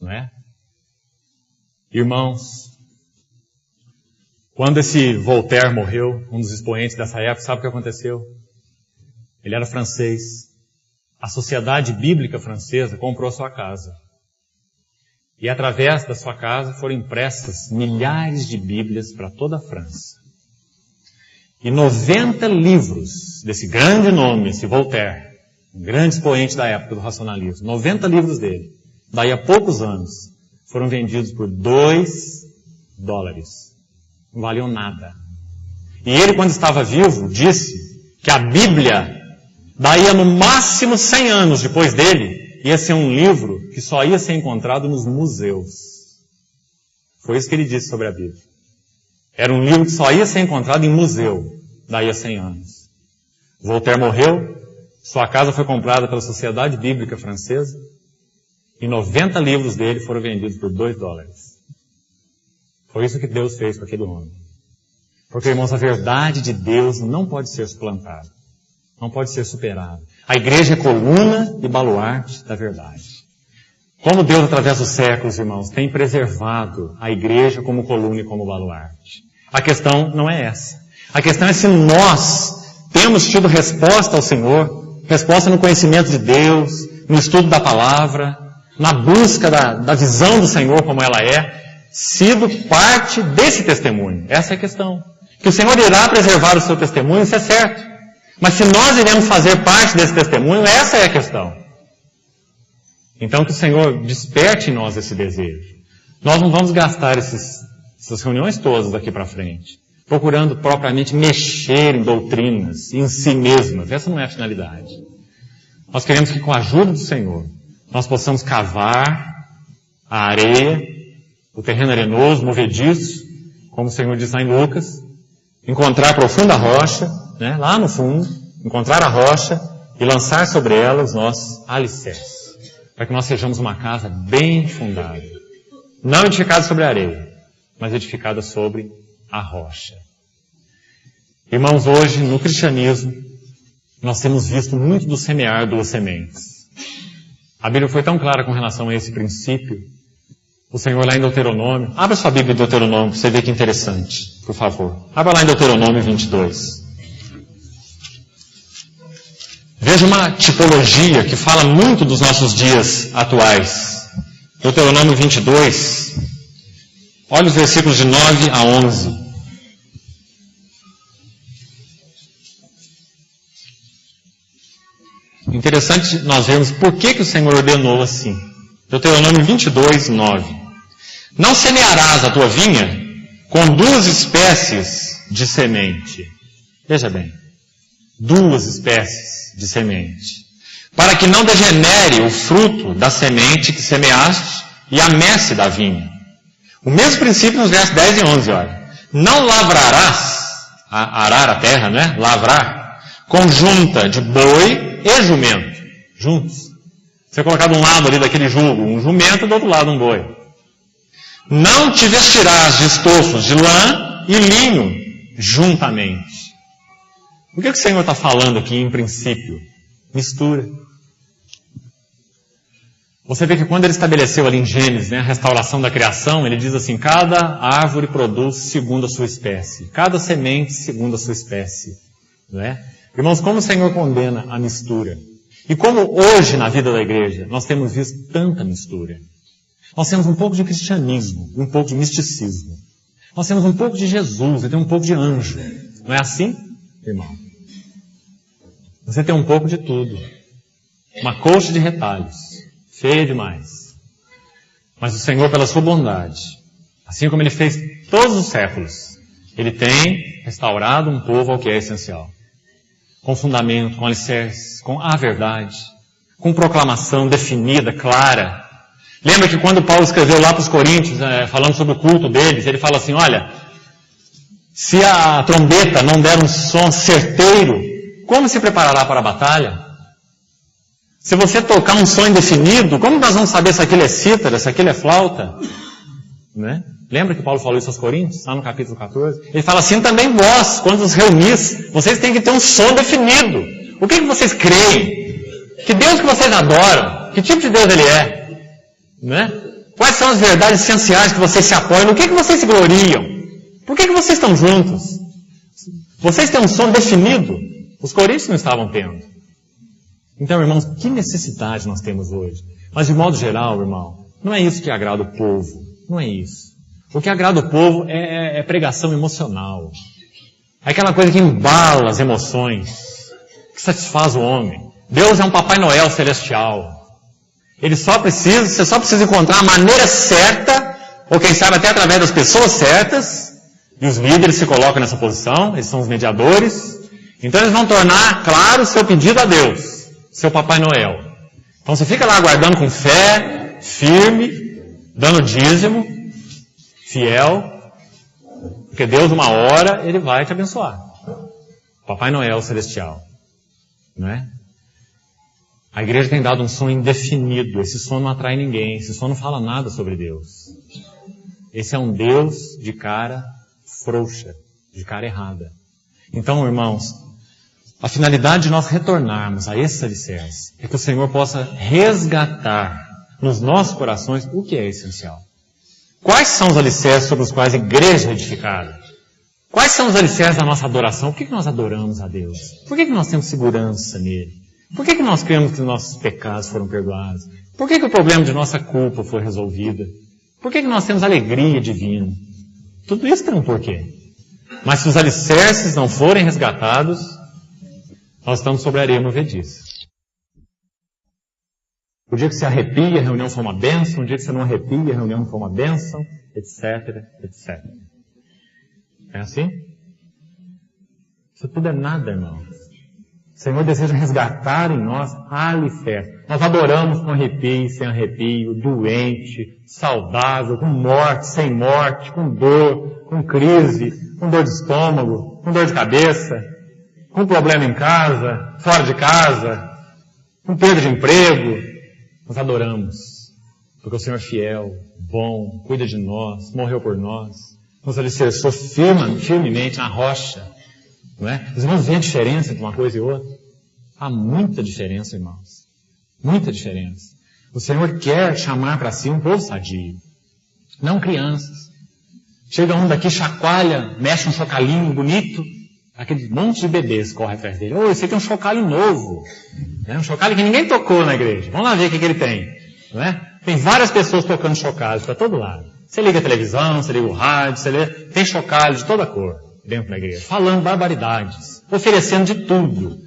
Não é? Irmãos, quando esse Voltaire morreu, um dos expoentes dessa época, sabe o que aconteceu? Ele era francês. A Sociedade Bíblica Francesa comprou sua casa. E através da sua casa foram impressas milhares de Bíblias para toda a França. E 90 livros desse grande nome, esse Voltaire, um grande expoente da época do racionalismo, 90 livros dele, daí a poucos anos, foram vendidos por $2. Não valiam nada. E ele, quando estava vivo, disse que a Bíblia, daí a no máximo 100 anos depois dele, ia ser um livro que só ia ser encontrado nos museus. Foi isso que ele disse sobre a Bíblia. Era um livro que só ia ser encontrado em museu, daí a 100 anos. Voltaire morreu, sua casa foi comprada pela Sociedade Bíblica Francesa, e 90 livros dele foram vendidos por $2. Foi isso que Deus fez com aquele homem. Porque, irmãos, a verdade de Deus não pode ser suplantada. Não pode ser superada. A igreja é coluna e baluarte da verdade. Como Deus, através dos séculos, irmãos, tem preservado a igreja como coluna e como baluarte. A questão não é essa. A questão é se nós temos tido resposta ao Senhor, resposta no conhecimento de Deus, no estudo da palavra, na busca da visão do Senhor como ela é, sido parte desse testemunho. Essa é a questão. Que o Senhor irá preservar o seu testemunho, isso é certo. Mas se nós iremos fazer parte desse testemunho, essa é a questão. Então que o Senhor desperte em nós esse desejo. Nós não vamos gastar essas reuniões todas daqui para frente, procurando propriamente mexer em doutrinas, em si mesmas. Essa não é a finalidade. Nós queremos que com a ajuda do Senhor, nós possamos cavar a areia, o terreno arenoso, movediço, como o Senhor diz lá em Lucas, encontrar a profunda rocha, né, lá no fundo, encontrar a rocha e lançar sobre ela os nossos alicerces, para que nós sejamos uma casa bem fundada, não edificada sobre a areia, mas edificada sobre a rocha. Irmãos, hoje no cristianismo, nós temos visto muito do semear duas sementes. A Bíblia foi tão clara com relação a esse princípio. O Senhor lá em Deuteronômio, abra sua Bíblia em Deuteronômio, para você ver que interessante, por favor. Abra lá em Deuteronômio 22. Veja uma tipologia que fala muito dos nossos dias atuais. Deuteronômio 22, olha os versículos de 9 a 11. Interessante nós vermos por que o Senhor ordenou assim. Deuteronômio 22, 9. Não semearás a tua vinha com 2 espécies de semente. Veja bem. 2 espécies de semente. Para que não degenere o fruto da semente que semeaste e a messe da vinha. O mesmo princípio nos versos 10 e 11, olha. Não lavrarás, arar a terra, não é? Lavrar, conjunta de boi e jumento, juntos. Você colocar de um lado ali daquele jugo um jumento, do outro lado um boi. Não te vestirás de estofos de lã e linho juntamente. O que o Senhor está falando aqui em princípio? Mistura. Você vê que quando ele estabeleceu ali em Gênesis, né, a restauração da criação, ele diz assim, cada árvore produz segundo a sua espécie. Cada semente segundo a sua espécie. Não é? Irmãos, como o Senhor condena a mistura? E como hoje na vida da igreja nós temos visto tanta mistura. Nós temos um pouco de cristianismo, um pouco de misticismo. Nós temos um pouco de Jesus e tem um pouco de anjo. Não é assim, irmão? Você tem um pouco de tudo. Uma colcha de retalhos. Feia demais. Mas o Senhor, pela sua bondade, assim como Ele fez todos os séculos, Ele tem restaurado um povo ao que é essencial. Com fundamento, com alicerce, com a verdade, com proclamação definida, clara. Lembra que quando Paulo escreveu lá para os Coríntios, falando sobre o culto deles, ele fala assim, olha, se a trombeta não der um som certeiro, como se preparará para a batalha? Se você tocar um som indefinido, como nós vamos saber se aquilo é cítara, se aquilo é flauta? Né? Lembra que Paulo falou isso aos Coríntios, lá no capítulo 14? Ele fala assim, também vós, quando os reunis, vocês têm que ter um som definido. O que vocês creem? Que Deus que vocês adoram? Que tipo de Deus Ele é? Né? Quais são as verdades essenciais que vocês se apoiam? No que vocês se gloriam? Por que vocês estão juntos? Vocês têm um som definido? Os coríntios não estavam tendo. Então, irmãos, que necessidade nós temos hoje? Mas de modo geral, irmão, não é isso que agrada o povo. Não é isso. O que agrada o povo é pregação emocional. É aquela coisa que embala as emoções, que satisfaz o homem. Deus é um Papai Noel celestial. Você só precisa encontrar a maneira certa, ou quem sabe até através das pessoas certas, e os líderes se colocam nessa posição, eles são os mediadores. Então eles vão tornar claro o seu pedido a Deus, seu Papai Noel. Então você fica lá aguardando com fé, firme, dando dízimo, fiel, porque Deus, uma hora, Ele vai te abençoar. Papai Noel celestial. Não é? A igreja tem dado um som indefinido. Esse som não atrai ninguém. Esse som não fala nada sobre Deus. Esse é um Deus de cara frouxa, de cara errada. Então, irmãos, a finalidade de nós retornarmos a esse alicerce é que o Senhor possa resgatar nos nossos corações o que é essencial. Quais são os alicerces sobre os quais a igreja é edificada? Quais são os alicerces da nossa adoração? Por que nós adoramos a Deus? Por que nós temos segurança nele? Por que nós cremos que os nossos pecados foram perdoados? Por que o problema de nossa culpa foi resolvido? Por que nós temos alegria divina? Tudo isso tem um porquê. Mas se os alicerces não forem resgatados, nós estamos sobre a areia movediça. O dia que você arrepia, a reunião foi uma bênção. O dia que você não arrepia, a reunião não foi uma bênção, etc, etc. É assim? Isso tudo é nada, irmãos. O Senhor deseja resgatar em nós a alicerce. Nós adoramos com arrepio, sem arrepio, doente, saudável, com morte, sem morte, com dor, com crise, com dor de estômago, com dor de cabeça, com problema em casa, fora de casa, com perda de emprego. Nós adoramos, porque o Senhor é fiel, bom, cuida de nós, morreu por nós, nos alicerçou firmemente na rocha. Não é? Os irmãos veem a diferença entre uma coisa e outra? Há muita diferença, irmãos. Muita diferença. O Senhor quer chamar para si um povo sadio. Não crianças. Chega um daqui, chacoalha, mexe um chocalinho bonito, aquele monte de bebês corre atrás dele. Esse aqui é um chocalho novo. Um chocalho que ninguém tocou na igreja. Vamos lá ver o que ele tem. Não é? Tem várias pessoas tocando chocalhos para todo lado. Você liga a televisão, você liga o rádio, tem chocalho de toda cor dentro da igreja, falando barbaridades, oferecendo de tudo,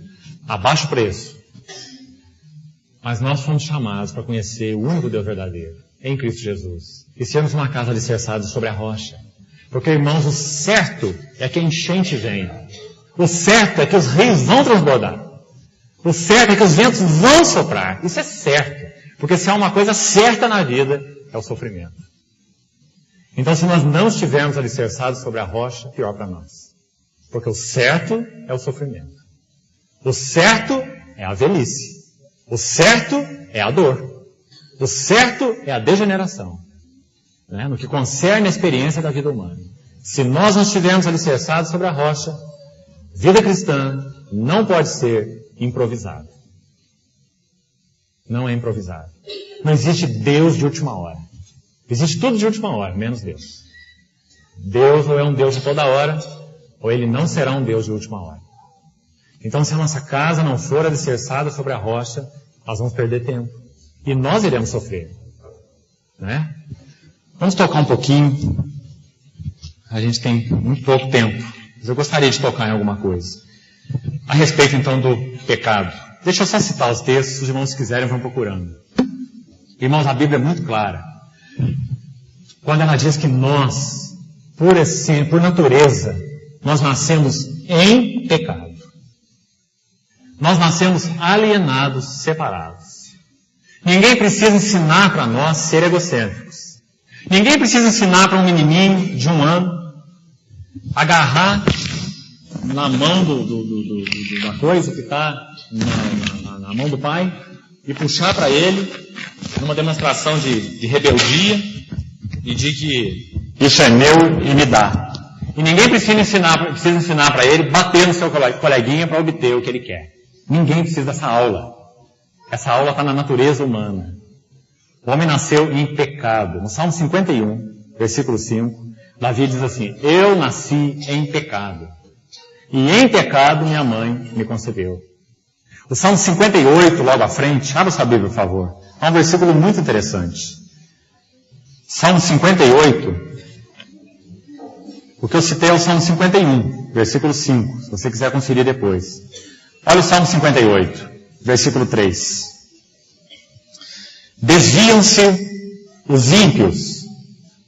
a baixo preço. Mas nós fomos chamados para conhecer o único Deus verdadeiro, em Cristo Jesus, e sermos uma casa alicerçada sobre a rocha. Porque, irmãos, o certo é que a enchente vem. O certo é que os rios vão transbordar. O certo é que os ventos vão soprar. Isso é certo. Porque se há uma coisa certa na vida, é o sofrimento. Então, se nós não estivermos alicerçados sobre a rocha, pior para nós. Porque o certo é o sofrimento. O certo é a velhice. O certo é a dor. O certo é a degeneração. Né? No que concerne a experiência da vida humana. Se nós não estivermos alicerçados sobre a rocha, vida cristã não pode ser improvisada. Não é improvisada. Não existe Deus de última hora. Existe tudo de última hora, menos Deus. Deus ou é um Deus de toda hora, ou Ele não será um Deus de última hora. Então, se a nossa casa não for alicerçada sobre a rocha, nós vamos perder tempo. E nós iremos sofrer. Né? Vamos tocar um pouquinho. A gente tem muito pouco tempo. Mas eu gostaria de tocar em alguma coisa. A respeito, então, do pecado. Deixa eu só citar os textos, se os irmãos quiserem vão procurando. Irmãos, a Bíblia é muito clara. Quando ela diz que nós, por essência, por natureza, nós nascemos em pecado. Nós nascemos alienados, separados. Ninguém precisa ensinar para nós ser egocêntricos. Ninguém precisa ensinar para um menininho de 1 ano agarrar na mão da coisa que está na mão do pai e puxar para ele numa demonstração de rebeldia e de que isso é meu e me dá. E ninguém precisa ensinar para ele bater no seu coleguinha para obter o que ele quer. Ninguém precisa dessa aula. Essa aula está na natureza humana. O homem nasceu em pecado. No Salmo 51, versículo 5, Davi diz assim: eu nasci em pecado, e em pecado minha mãe me concebeu. O Salmo 58, logo à frente, abra sua Bíblia, por favor. É um versículo muito interessante. Salmo 58, o que eu citei é o Salmo 51, versículo 5, se você quiser conferir depois. Olha o Salmo 58, versículo 3. Desviam-se os ímpios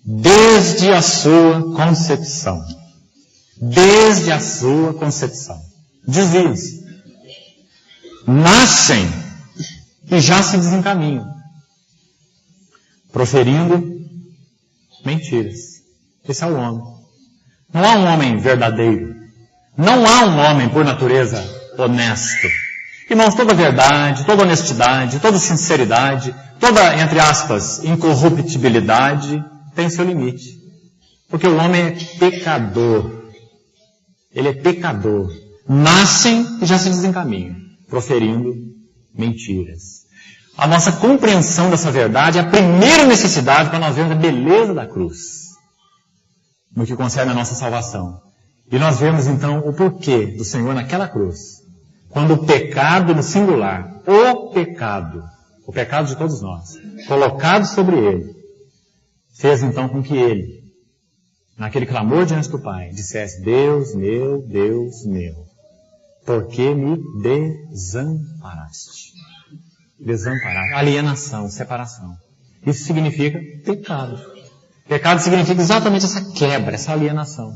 desde a sua concepção. Desde a sua concepção. Desviam-se. Nascem e já se desencaminham, proferindo mentiras. Esse é o homem. Não há um homem verdadeiro. Não há um homem, por natureza, honesto. Irmãos, toda verdade, toda honestidade, toda sinceridade, toda, entre aspas, incorruptibilidade tem seu limite. Porque o homem é pecador. Ele é pecador. Nascem e já se desencaminham, proferindo mentiras. A nossa compreensão dessa verdade é a primeira necessidade para nós vermos a beleza da cruz, no que concerne a nossa salvação. E nós vemos então o porquê do Senhor naquela cruz, quando o pecado no singular, o pecado de todos nós, colocado sobre ele, fez então com que ele, naquele clamor diante do Pai, dissesse: Deus meu, por que me desamparaste? Desamparar, alienação, separação. Isso significa pecado. Pecado significa exatamente essa quebra, essa alienação.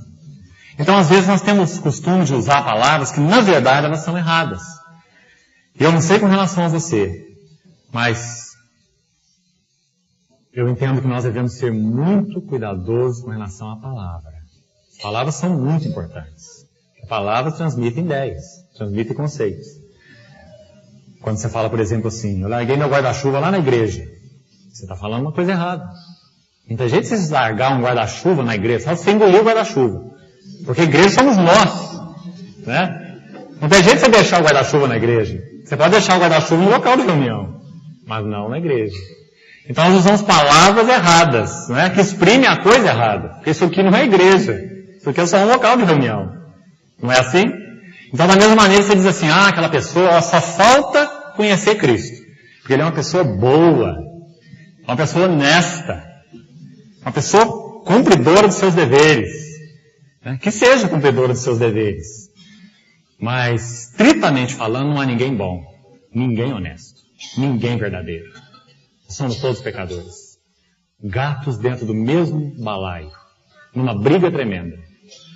Então, às vezes, nós temos costume de usar palavras que, na verdade, elas são erradas. Eu não sei com relação a você, mas eu entendo que nós devemos ser muito cuidadosos com relação à palavra. As palavras são muito importantes. A palavra transmite ideias, transmite conceitos. Quando você fala, por exemplo, assim: eu larguei meu guarda-chuva lá na igreja, você está falando uma coisa errada. Não tem jeito de você largar um guarda-chuva na igreja, só você engolir o guarda-chuva. Porque a igreja somos nós, né? Não tem jeito de você deixar o guarda-chuva na igreja. Você pode deixar o guarda-chuva no local de reunião, mas não na igreja. Então nós usamos palavras erradas, né? Que exprimem a coisa errada. Porque isso aqui não é igreja. Isso aqui é só um local de reunião. Não é assim? Então, da mesma maneira, você diz assim: aquela pessoa só falta conhecer Cristo. Porque ele é uma pessoa boa, uma pessoa honesta, uma pessoa cumpridora dos seus deveres. Né? Que seja cumpridora dos seus deveres. Mas, estritamente falando, não há ninguém bom, ninguém honesto, ninguém verdadeiro. Somos todos pecadores. Gatos dentro do mesmo balaio, numa briga tremenda.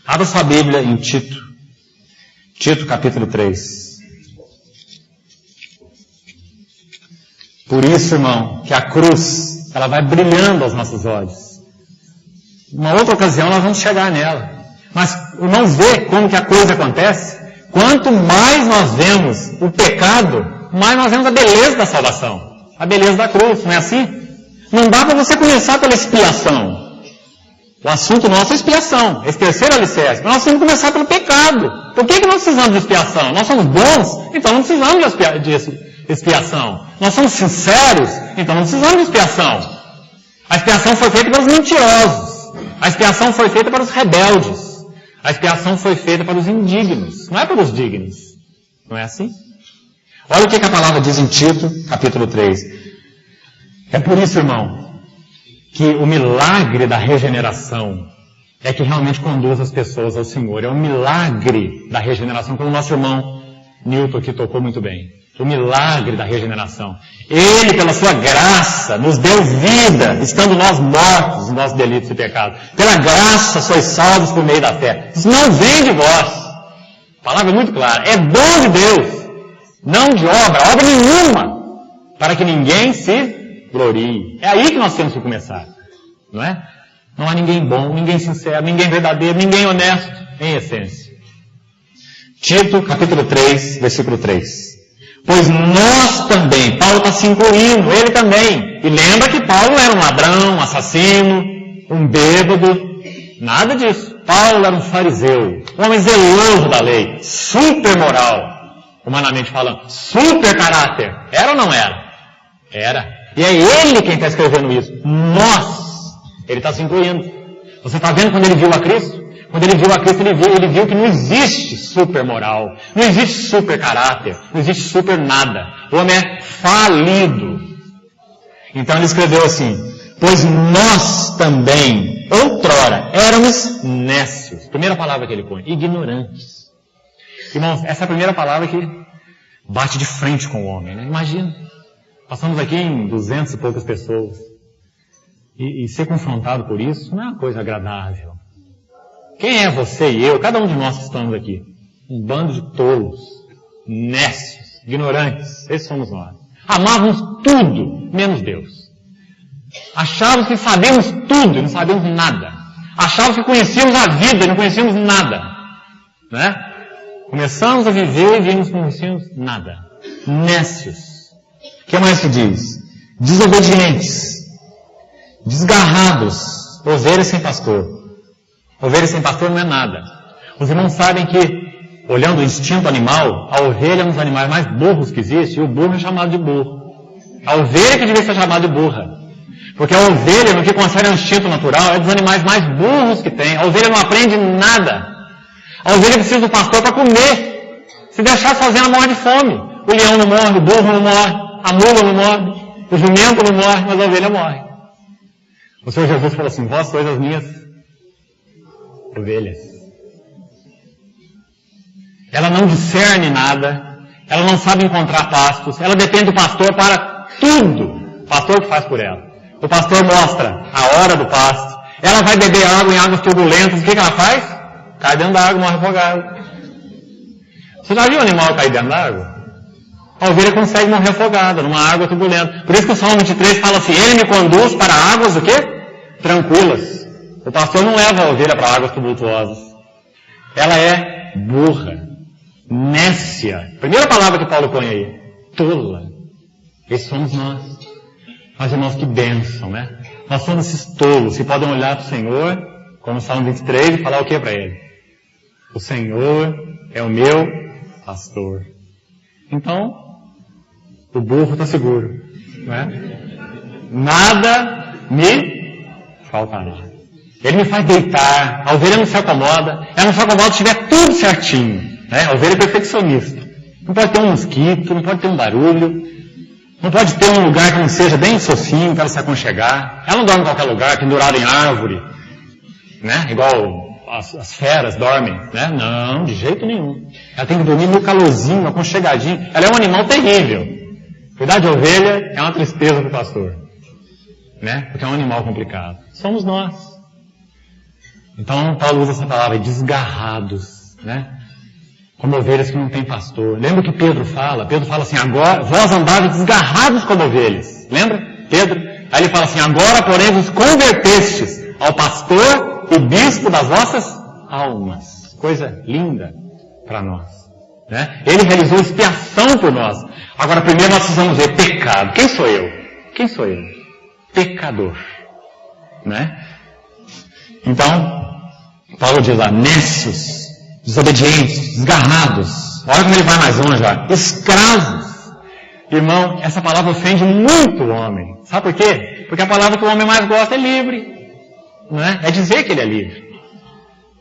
Abra sua Bíblia em Tito. Tito capítulo 3. Por isso, irmão, que a cruz, ela vai brilhando aos nossos olhos. Uma outra ocasião nós vamos chegar nela. Mas, irmão, vê como que a coisa acontece. Quanto mais nós vemos o pecado, mais nós vemos a beleza da salvação. A beleza da cruz, não é assim? Não dá para você começar pela expiação. O assunto nosso é expiação, esse terceiro alicerce. Mas nós temos que começar pelo pecado. Por que nós precisamos de expiação? Nós somos bons, então não precisamos de expiação. Nós somos sinceros, então não precisamos de expiação. A expiação foi feita para os mentirosos. A expiação foi feita para os rebeldes. A expiação foi feita para os indignos. Não é para os dignos. Não é assim? Olha o que a palavra diz em Tito, capítulo 3. É por isso, irmão, que o milagre da regeneração é que realmente conduz as pessoas ao Senhor. É o milagre da regeneração, como o nosso irmão Newton aqui tocou muito bem. O milagre da regeneração. Ele, pela sua graça, nos deu vida, estando nós mortos nos nossos delitos e pecados. Pela graça sois salvos por meio da fé. Isso não vem de vós. A palavra é muito clara. É dom de Deus. Não de obra nenhuma, para que ninguém se glorie. É aí que nós temos que começar, não é? Não há ninguém bom, ninguém sincero, ninguém verdadeiro, ninguém honesto, em essência. Tito, capítulo 3, versículo 3. Pois nós também, Paulo está se incluindo, ele também. E lembra que Paulo era um ladrão, um assassino, um bêbado, nada disso. Paulo era um fariseu, um homem zeloso da lei, super moral, humanamente falando, super caráter. Era ou não era? Era. E é ele quem está escrevendo isso. Nós. Ele está se incluindo. Você está vendo quando ele viu a Cristo? Quando ele viu a Cristo, ele viu que não existe super moral, não existe super caráter, não existe super nada. O homem é falido. Então ele escreveu assim: pois nós também, outrora, éramos nécios. Primeira palavra que ele põe, ignorantes. Irmãos, essa é a primeira palavra que bate de frente com o homem, né? Imagina, passamos aqui em 200 e poucas pessoas. E ser confrontado por isso não é uma coisa agradável. Quem é você e eu, cada um de nós que estamos aqui? Um bando de tolos, nécios, ignorantes. Esses somos nós. Amávamos tudo, menos Deus. Achávamos que sabíamos tudo e não sabíamos nada. Achávamos que conhecíamos a vida e não conhecíamos nada. Né? Começamos a viver e vimos que não conhecíamos nada. Nécios. O que mais se diz? Desobedientes. Desgarrados. Ovelhas sem pastor. Ovelha sem pastor não é nada. Os irmãos sabem que, olhando o instinto animal, a ovelha é um dos animais mais burros que existe, e o burro é chamado de burro. A ovelha que devia ser chamada de burra. Porque a ovelha, no que concerne ao instinto natural, é dos animais mais burros que tem. A ovelha não aprende nada. A ovelha precisa do pastor para comer. Se deixar sozinha, ela morre de fome. O leão não morre, o burro não morre, a mula não morre, o jumento não morre, mas a ovelha morre. O Senhor Jesus falou assim: vós sois as minhas ovelhas. Ela não discerne nada, ela não sabe encontrar pastos, ela depende do pastor para tudo. O pastor que faz por ela. O pastor mostra a hora do pasto, ela vai beber água em águas turbulentas, o que ela faz? Cai dentro da água, morre afogado. Você já viu um animal cair dentro da água? A ovelha consegue morrer afogada numa água turbulenta. Por isso que o Salmo 23 fala assim: ele me conduz para águas o quê? Tranquilas. O pastor não leva a ovelha para águas tumultuosas. Ela é burra, nécia. Primeira palavra que Paulo põe aí, tola. Esses somos nós. Mas, irmãos, que bênção, né? Nós somos esses tolos que podem olhar para o Senhor, como o Salmo 23, e falar o que para ele? O Senhor é o meu pastor. Então, o burro está seguro, né? Nada me faltará. Ele me faz deitar, a ovelha não se acomoda, ela não se acomoda se tiver tudo certinho, né? A ovelha é perfeccionista. Não pode ter um mosquito, não pode ter um barulho, não pode ter um lugar que não seja bem fofinho para ela se aconchegar. Ela não dorme em qualquer lugar, pendurada em árvore, né? Igual as feras dormem, né? Não, de jeito nenhum. Ela tem que dormir no calorzinho, aconchegadinho. Ela é um animal terrível. Cuidar de ovelha é uma tristeza para o pastor, né? Porque é um animal complicado. Somos nós. Então, Paulo usa essa palavra, desgarrados, né? Como ovelhas que não têm pastor. Lembra o que Pedro fala? Pedro fala assim: agora, vós andavas desgarrados como ovelhas. Lembra? Pedro? Aí ele fala assim: agora, porém, vos convertestes ao pastor, o bispo das vossas almas. Coisa linda para nós, né? Ele realizou expiação por nós. Agora, primeiro nós precisamos ver pecado. Quem sou eu? Quem sou eu? Pecador, né? Então, Paulo diz lá: nécios, desobedientes, desgarrados. Olha como ele vai mais longe já. Escravos. Irmão, essa palavra ofende muito o homem. Sabe por quê? Porque a palavra que o homem mais gosta é livre. Não é? É dizer que ele é livre.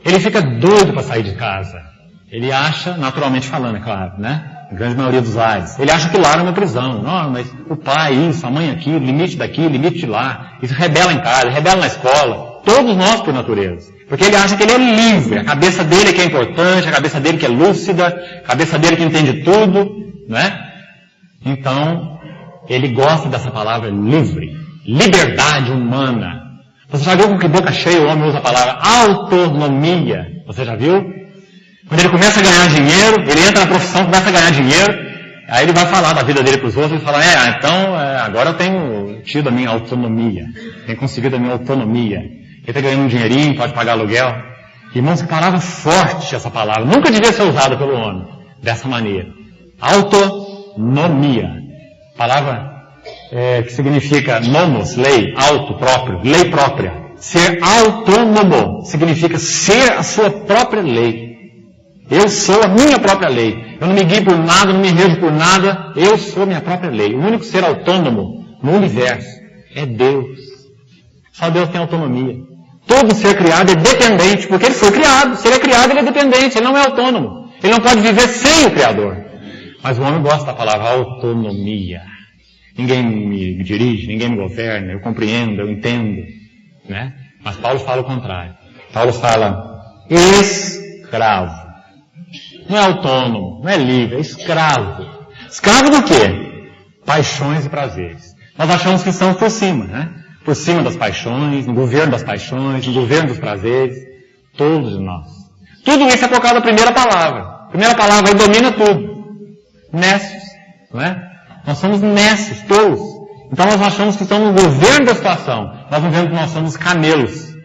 Ele fica doido para sair de casa. Ele acha, naturalmente falando, é claro, né? A grande maioria dos lares. Ele acha que lar é uma prisão. Não, mas o pai isso, a mãe aquilo, limite daqui, limite de lá. Isso rebela em casa, rebela na escola. Todos nós por natureza. Porque ele acha que ele é livre. A cabeça dele é que é importante, a cabeça dele que é lúcida, a cabeça dele que entende tudo, não é? Então, ele gosta dessa palavra livre. Liberdade humana. Você já viu com que boca cheia o homem usa a palavra autonomia? Você já viu? Quando ele começa a ganhar dinheiro, ele entra na profissão, começa a ganhar dinheiro, aí ele vai falar da vida dele para os outros e fala: agora eu tenho tido a minha autonomia, tenho conseguido a minha autonomia. Ele está ganhando um dinheirinho, pode pagar aluguel. Irmãos, que palavra forte essa palavra. Nunca devia ser usada pelo homem dessa maneira. Autonomia. Palavra que significa nomos, lei, auto, próprio, lei própria. Ser autônomo significa ser a sua própria lei. Eu sou a minha própria lei. Eu não me guio por nada, não me rejo por nada. Eu sou a minha própria lei. O único ser autônomo no universo é Deus. Só Deus tem autonomia. Todo ser criado é dependente, porque ele foi criado. Se ele é criado, ele é dependente. Ele não é autônomo. Ele não pode viver sem o Criador. Mas o homem gosta da palavra autonomia. Ninguém me dirige, ninguém me governa. Eu compreendo, eu entendo. Né? Mas Paulo fala o contrário. Paulo fala escravo. Não é autônomo, não é livre, é escravo. Escravo do quê? Paixões e prazeres. Nós achamos que estamos por cima, né? Por cima das paixões, no governo das paixões, no governo dos prazeres. Todos nós. Tudo isso é por causa da primeira palavra. A primeira palavra aí domina tudo. Necios, não é? Nós somos necios, tolos. Então nós achamos que estamos no governo da situação. Nós não vemos que nós somos camelos.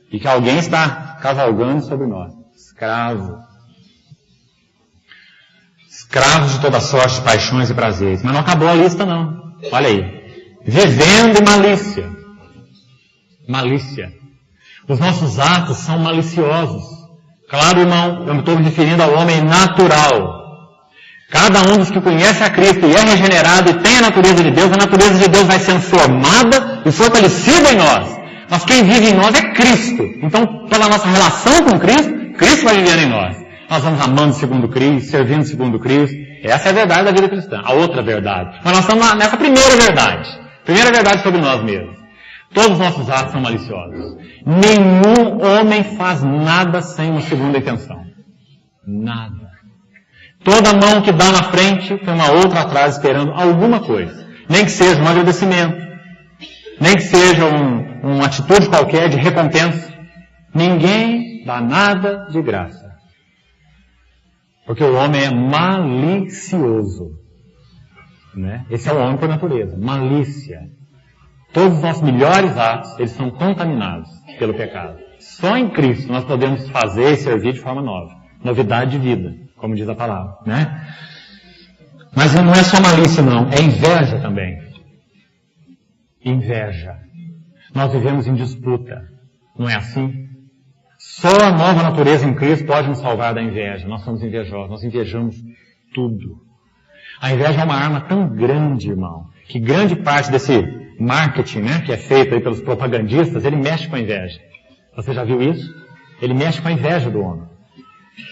E que alguém está cavalgando sobre nós. Escravo. Escravos de toda sorte de paixões e prazeres. Mas não acabou a lista, não. Olha aí. Vivendo em malícia. Malícia. Os nossos atos são maliciosos. Claro, irmão, eu me estou me referindo ao homem natural. Cada um dos que conhece a Cristo e é regenerado e tem a natureza de Deus vai sendo formada e fortalecida em nós. Mas quem vive em nós é Cristo. Então, pela nossa relação com Cristo, Cristo vai vivendo em nós. Nós vamos amando segundo Cristo, servindo segundo Cristo. Essa é a verdade da vida cristã. A outra verdade. Mas nós estamos nessa primeira verdade. Primeira verdade sobre nós mesmos. Todos os nossos atos são maliciosos. Nenhum homem faz nada sem uma segunda intenção. Nada. Toda mão que dá na frente tem uma outra atrás esperando alguma coisa. Nem que seja um agradecimento. Nem que seja uma atitude qualquer de recompensa. Ninguém dá nada de graça. Porque o homem é malicioso. Né? Esse é o homem por natureza. Malícia. Todos os nossos melhores atos, eles são contaminados pelo pecado. Só em Cristo nós podemos fazer e servir de forma nova. Novidade de vida, como diz a palavra. Né? Mas não é só malícia, não. É inveja também. Inveja. Nós vivemos em disputa. Não é assim? Só a nova natureza em Cristo pode nos salvar da inveja. Nós somos invejosos, nós invejamos tudo. A inveja é uma arma tão grande, irmão, que grande parte desse marketing, né, que é feito aí pelos propagandistas, ele mexe com a inveja. Você já viu isso? Ele mexe com a inveja do homem.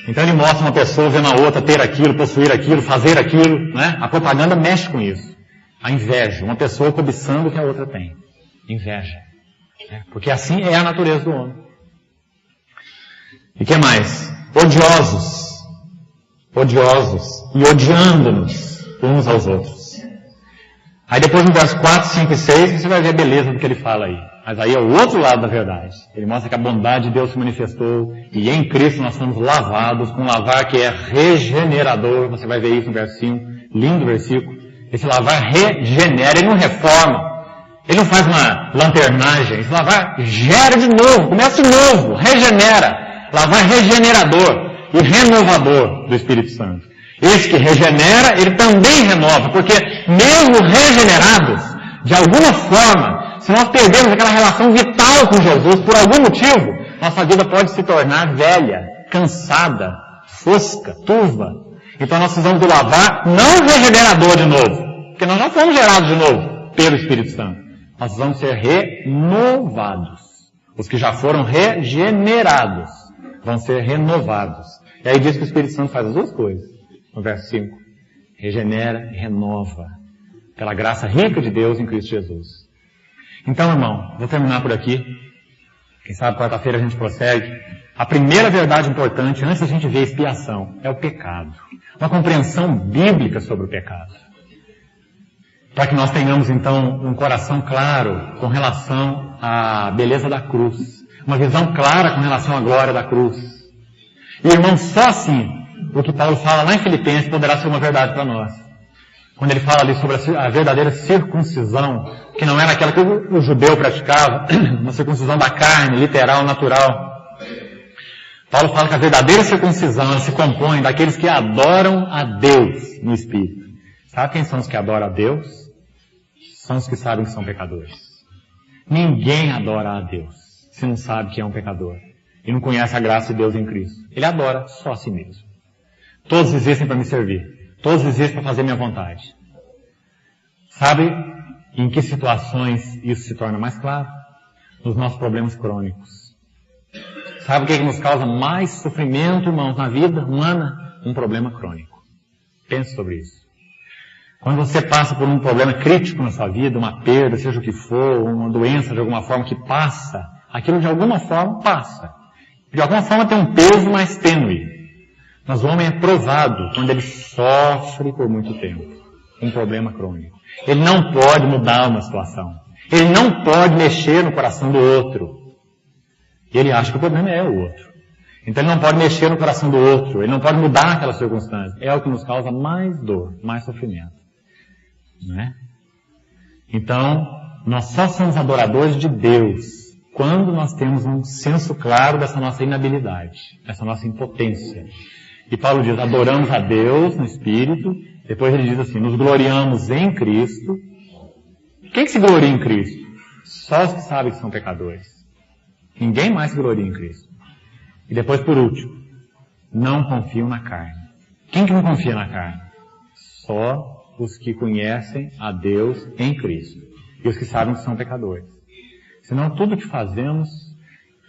Então ele mostra uma pessoa vendo a outra ter aquilo, possuir aquilo, fazer aquilo, né? A propaganda mexe com isso. A inveja, uma pessoa cobiçando o que a outra tem. Inveja. Né? Porque assim é a natureza do homem. E o que mais? Odiosos. Odiosos. E odiando-nos uns aos outros. Aí depois no verso 4, 5 e 6, você vai ver a beleza do que ele fala aí. Mas aí é o outro lado da verdade. Ele mostra que a bondade de Deus se manifestou e em Cristo nós somos lavados com um lavar que é regenerador. Você vai ver isso no verso 5. Lindo versículo. Esse lavar regenera, ele não reforma. Ele não faz uma lanternagem. Esse lavar gera de novo, começa de novo, regenera. Lavar regenerador e renovador do Espírito Santo. Esse que regenera, ele também renova, porque mesmo regenerados, de alguma forma, se nós perdermos aquela relação vital com Jesus, por algum motivo, nossa vida pode se tornar velha, cansada, fosca, turva. Então nós precisamos do lavar não regenerador de novo, porque nós já fomos gerados de novo pelo Espírito Santo. Nós precisamos ser renovados. Os que já foram regenerados vão ser renovados. E aí diz que o Espírito Santo faz as duas coisas. No verso 5. Regenera e renova. Pela graça rica de Deus em Cristo Jesus. Então, irmão, vou terminar por aqui. Quem sabe quarta-feira a gente prossegue. A primeira verdade importante, antes da gente ver a expiação, é o pecado. Uma compreensão bíblica sobre o pecado. Para que nós tenhamos, então, um coração claro com relação à beleza da cruz. Uma visão clara com relação à glória da cruz. E, irmão, só assim, o que Paulo fala lá em Filipenses poderá ser uma verdade para nós. Quando ele fala ali sobre a verdadeira circuncisão, que não era aquela que o judeu praticava, uma circuncisão da carne, literal, natural. Paulo fala que a verdadeira circuncisão se compõe daqueles que adoram a Deus no Espírito. Sabe quem são os que adoram a Deus? São os que sabem que são pecadores. Ninguém adora a Deus se não sabe que é um pecador e não conhece a graça de Deus em Cristo. Ele adora só a si mesmo. Todos existem para me servir. Todos existem para fazer minha vontade. Sabe em que situações isso se torna mais claro? Nos nossos problemas crônicos. Sabe o que nos causa mais sofrimento, irmãos, na vida humana? Um problema crônico. Pense sobre isso. Quando você passa por um problema crítico na sua vida, uma perda, seja o que for, uma doença de alguma forma que passa, aquilo de alguma forma passa. De alguma forma tem um peso mais tênue. Mas o homem é provado quando ele sofre por muito tempo. Um problema crônico. Ele não pode mudar uma situação. Ele não pode mexer no coração do outro. E ele acha que o problema é o outro. Então ele não pode mexer no coração do outro. Ele não pode mudar aquela circunstância. É o que nos causa mais dor, mais sofrimento. Não é? Então, nós só somos adoradores de Deus quando nós temos um senso claro dessa nossa inabilidade, dessa nossa impotência. E Paulo diz, adoramos a Deus no Espírito. Depois ele diz assim, nos gloriamos em Cristo. Quem que se gloria em Cristo? Só os que sabem que são pecadores. Ninguém mais se gloria em Cristo. E depois, por último, não confiam na carne. Quem que não confia na carne? Só os que conhecem a Deus em Cristo. E os que sabem que são pecadores. Senão tudo que fazemos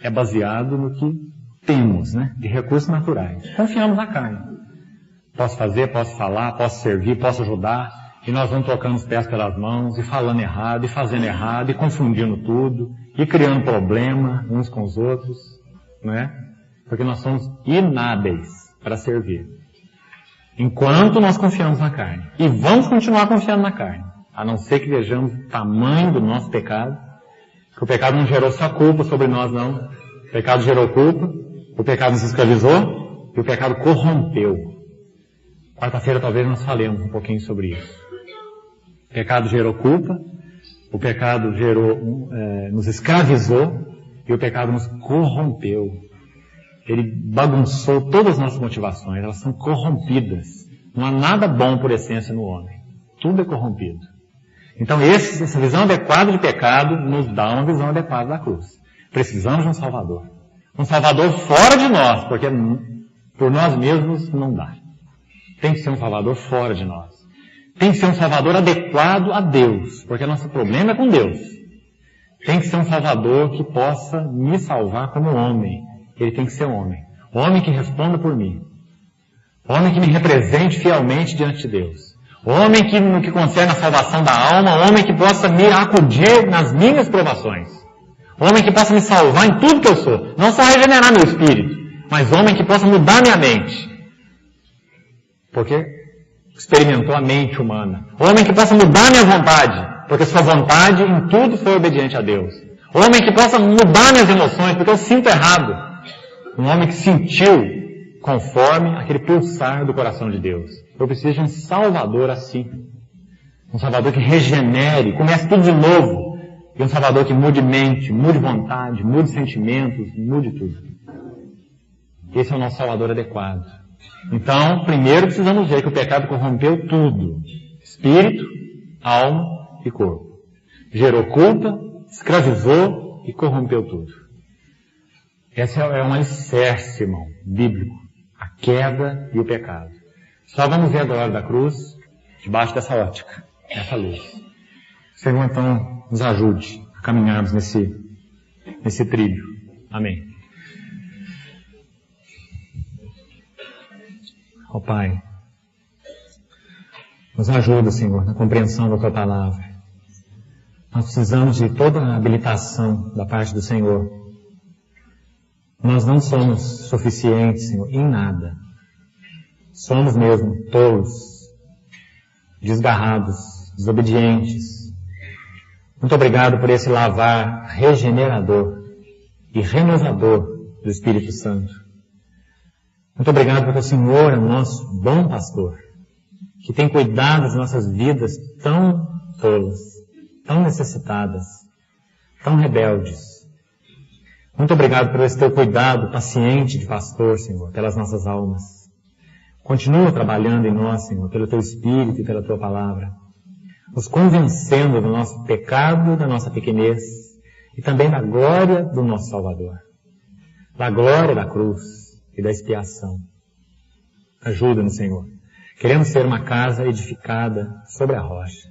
é baseado no que temos, né? De recursos naturais. Confiamos na carne. Posso fazer, posso falar, posso servir, posso ajudar. E nós vamos trocando os pés pelas mãos, e falando errado, e fazendo errado, e confundindo tudo, e criando problema uns com os outros, não é? Porque nós somos inábeis para servir. Enquanto nós confiamos na carne. E vamos continuar confiando na carne. A não ser que vejamos o tamanho do nosso pecado. Que o pecado não gerou só culpa sobre nós, não. O pecado gerou culpa, o pecado nos escravizou, e o pecado corrompeu. Quarta-feira talvez nós falemos um pouquinho sobre isso. O pecado gerou culpa, o pecado nos escravizou e o pecado nos corrompeu. Ele bagunçou todas as nossas motivações, elas são corrompidas. Não há nada bom por essência no homem. Tudo é corrompido. Então essa visão adequada de pecado nos dá uma visão adequada da cruz. Precisamos de um Salvador. Um Salvador fora de nós, porque por nós mesmos não dá. Tem que ser um Salvador fora de nós. Tem que ser um Salvador adequado a Deus, porque nosso problema é com Deus. Tem que ser um Salvador que possa me salvar como homem. Ele tem que ser homem. Homem que responda por mim. Homem que me represente fielmente diante de Deus. Homem que, no que concerne a salvação da alma, homem que possa me acudir nas minhas provações. Homem que possa me salvar em tudo que eu sou. Não só regenerar meu espírito, mas homem que possa mudar minha mente. Porque experimentou a mente humana. Homem que possa mudar minha vontade, porque sua vontade em tudo foi obediente a Deus. Homem que possa mudar minhas emoções, porque eu sinto errado. Um homem que sentiu conforme aquele pulsar do coração de Deus. Eu preciso de um Salvador assim. Um Salvador que regenere, comece tudo de novo. E um Salvador que mude mente, mude vontade, mude sentimentos, mude tudo. Esse é o nosso Salvador adequado. Então, primeiro precisamos ver que o pecado corrompeu tudo. Espírito, alma e corpo. Gerou culpa, escravizou e corrompeu tudo. Esse é um alicerce, irmão, bíblico. A queda e o pecado. Só vamos ver a glória da cruz debaixo dessa ótica, dessa luz. O Senhor, então, nos ajude a caminharmos nesse trilho. Amém. Ó Pai, nos ajuda, Senhor, na compreensão da Tua palavra. Nós precisamos de toda a habilitação da parte do Senhor. Nós não somos suficientes, Senhor, em nada. Somos mesmo tolos, desgarrados, desobedientes. Muito obrigado por esse lavar regenerador e renovador do Espírito Santo. Muito obrigado porque o Senhor é o nosso bom pastor, que tem cuidado das nossas vidas tão tolas, tão necessitadas, tão rebeldes. Muito obrigado por esse teu cuidado paciente de pastor, Senhor, pelas nossas almas. Continua trabalhando em nós, Senhor, pelo teu Espírito e pela tua palavra, nos convencendo do nosso pecado, da nossa pequenez e também da glória do nosso Salvador, da glória da cruz e da expiação. Ajuda-nos, Senhor. Queremos ser uma casa edificada sobre a rocha,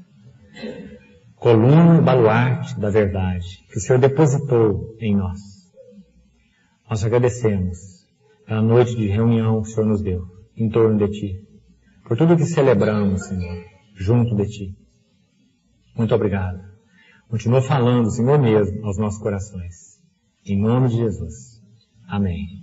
coluna e baluarte da verdade que o Senhor depositou em nós. Nós agradecemos pela noite de reunião que o Senhor nos deu em torno de Ti, por tudo que celebramos, Senhor, junto de Ti. Muito obrigado. Continua falando, Senhor mesmo, aos nossos corações. Em nome de Jesus. Amém.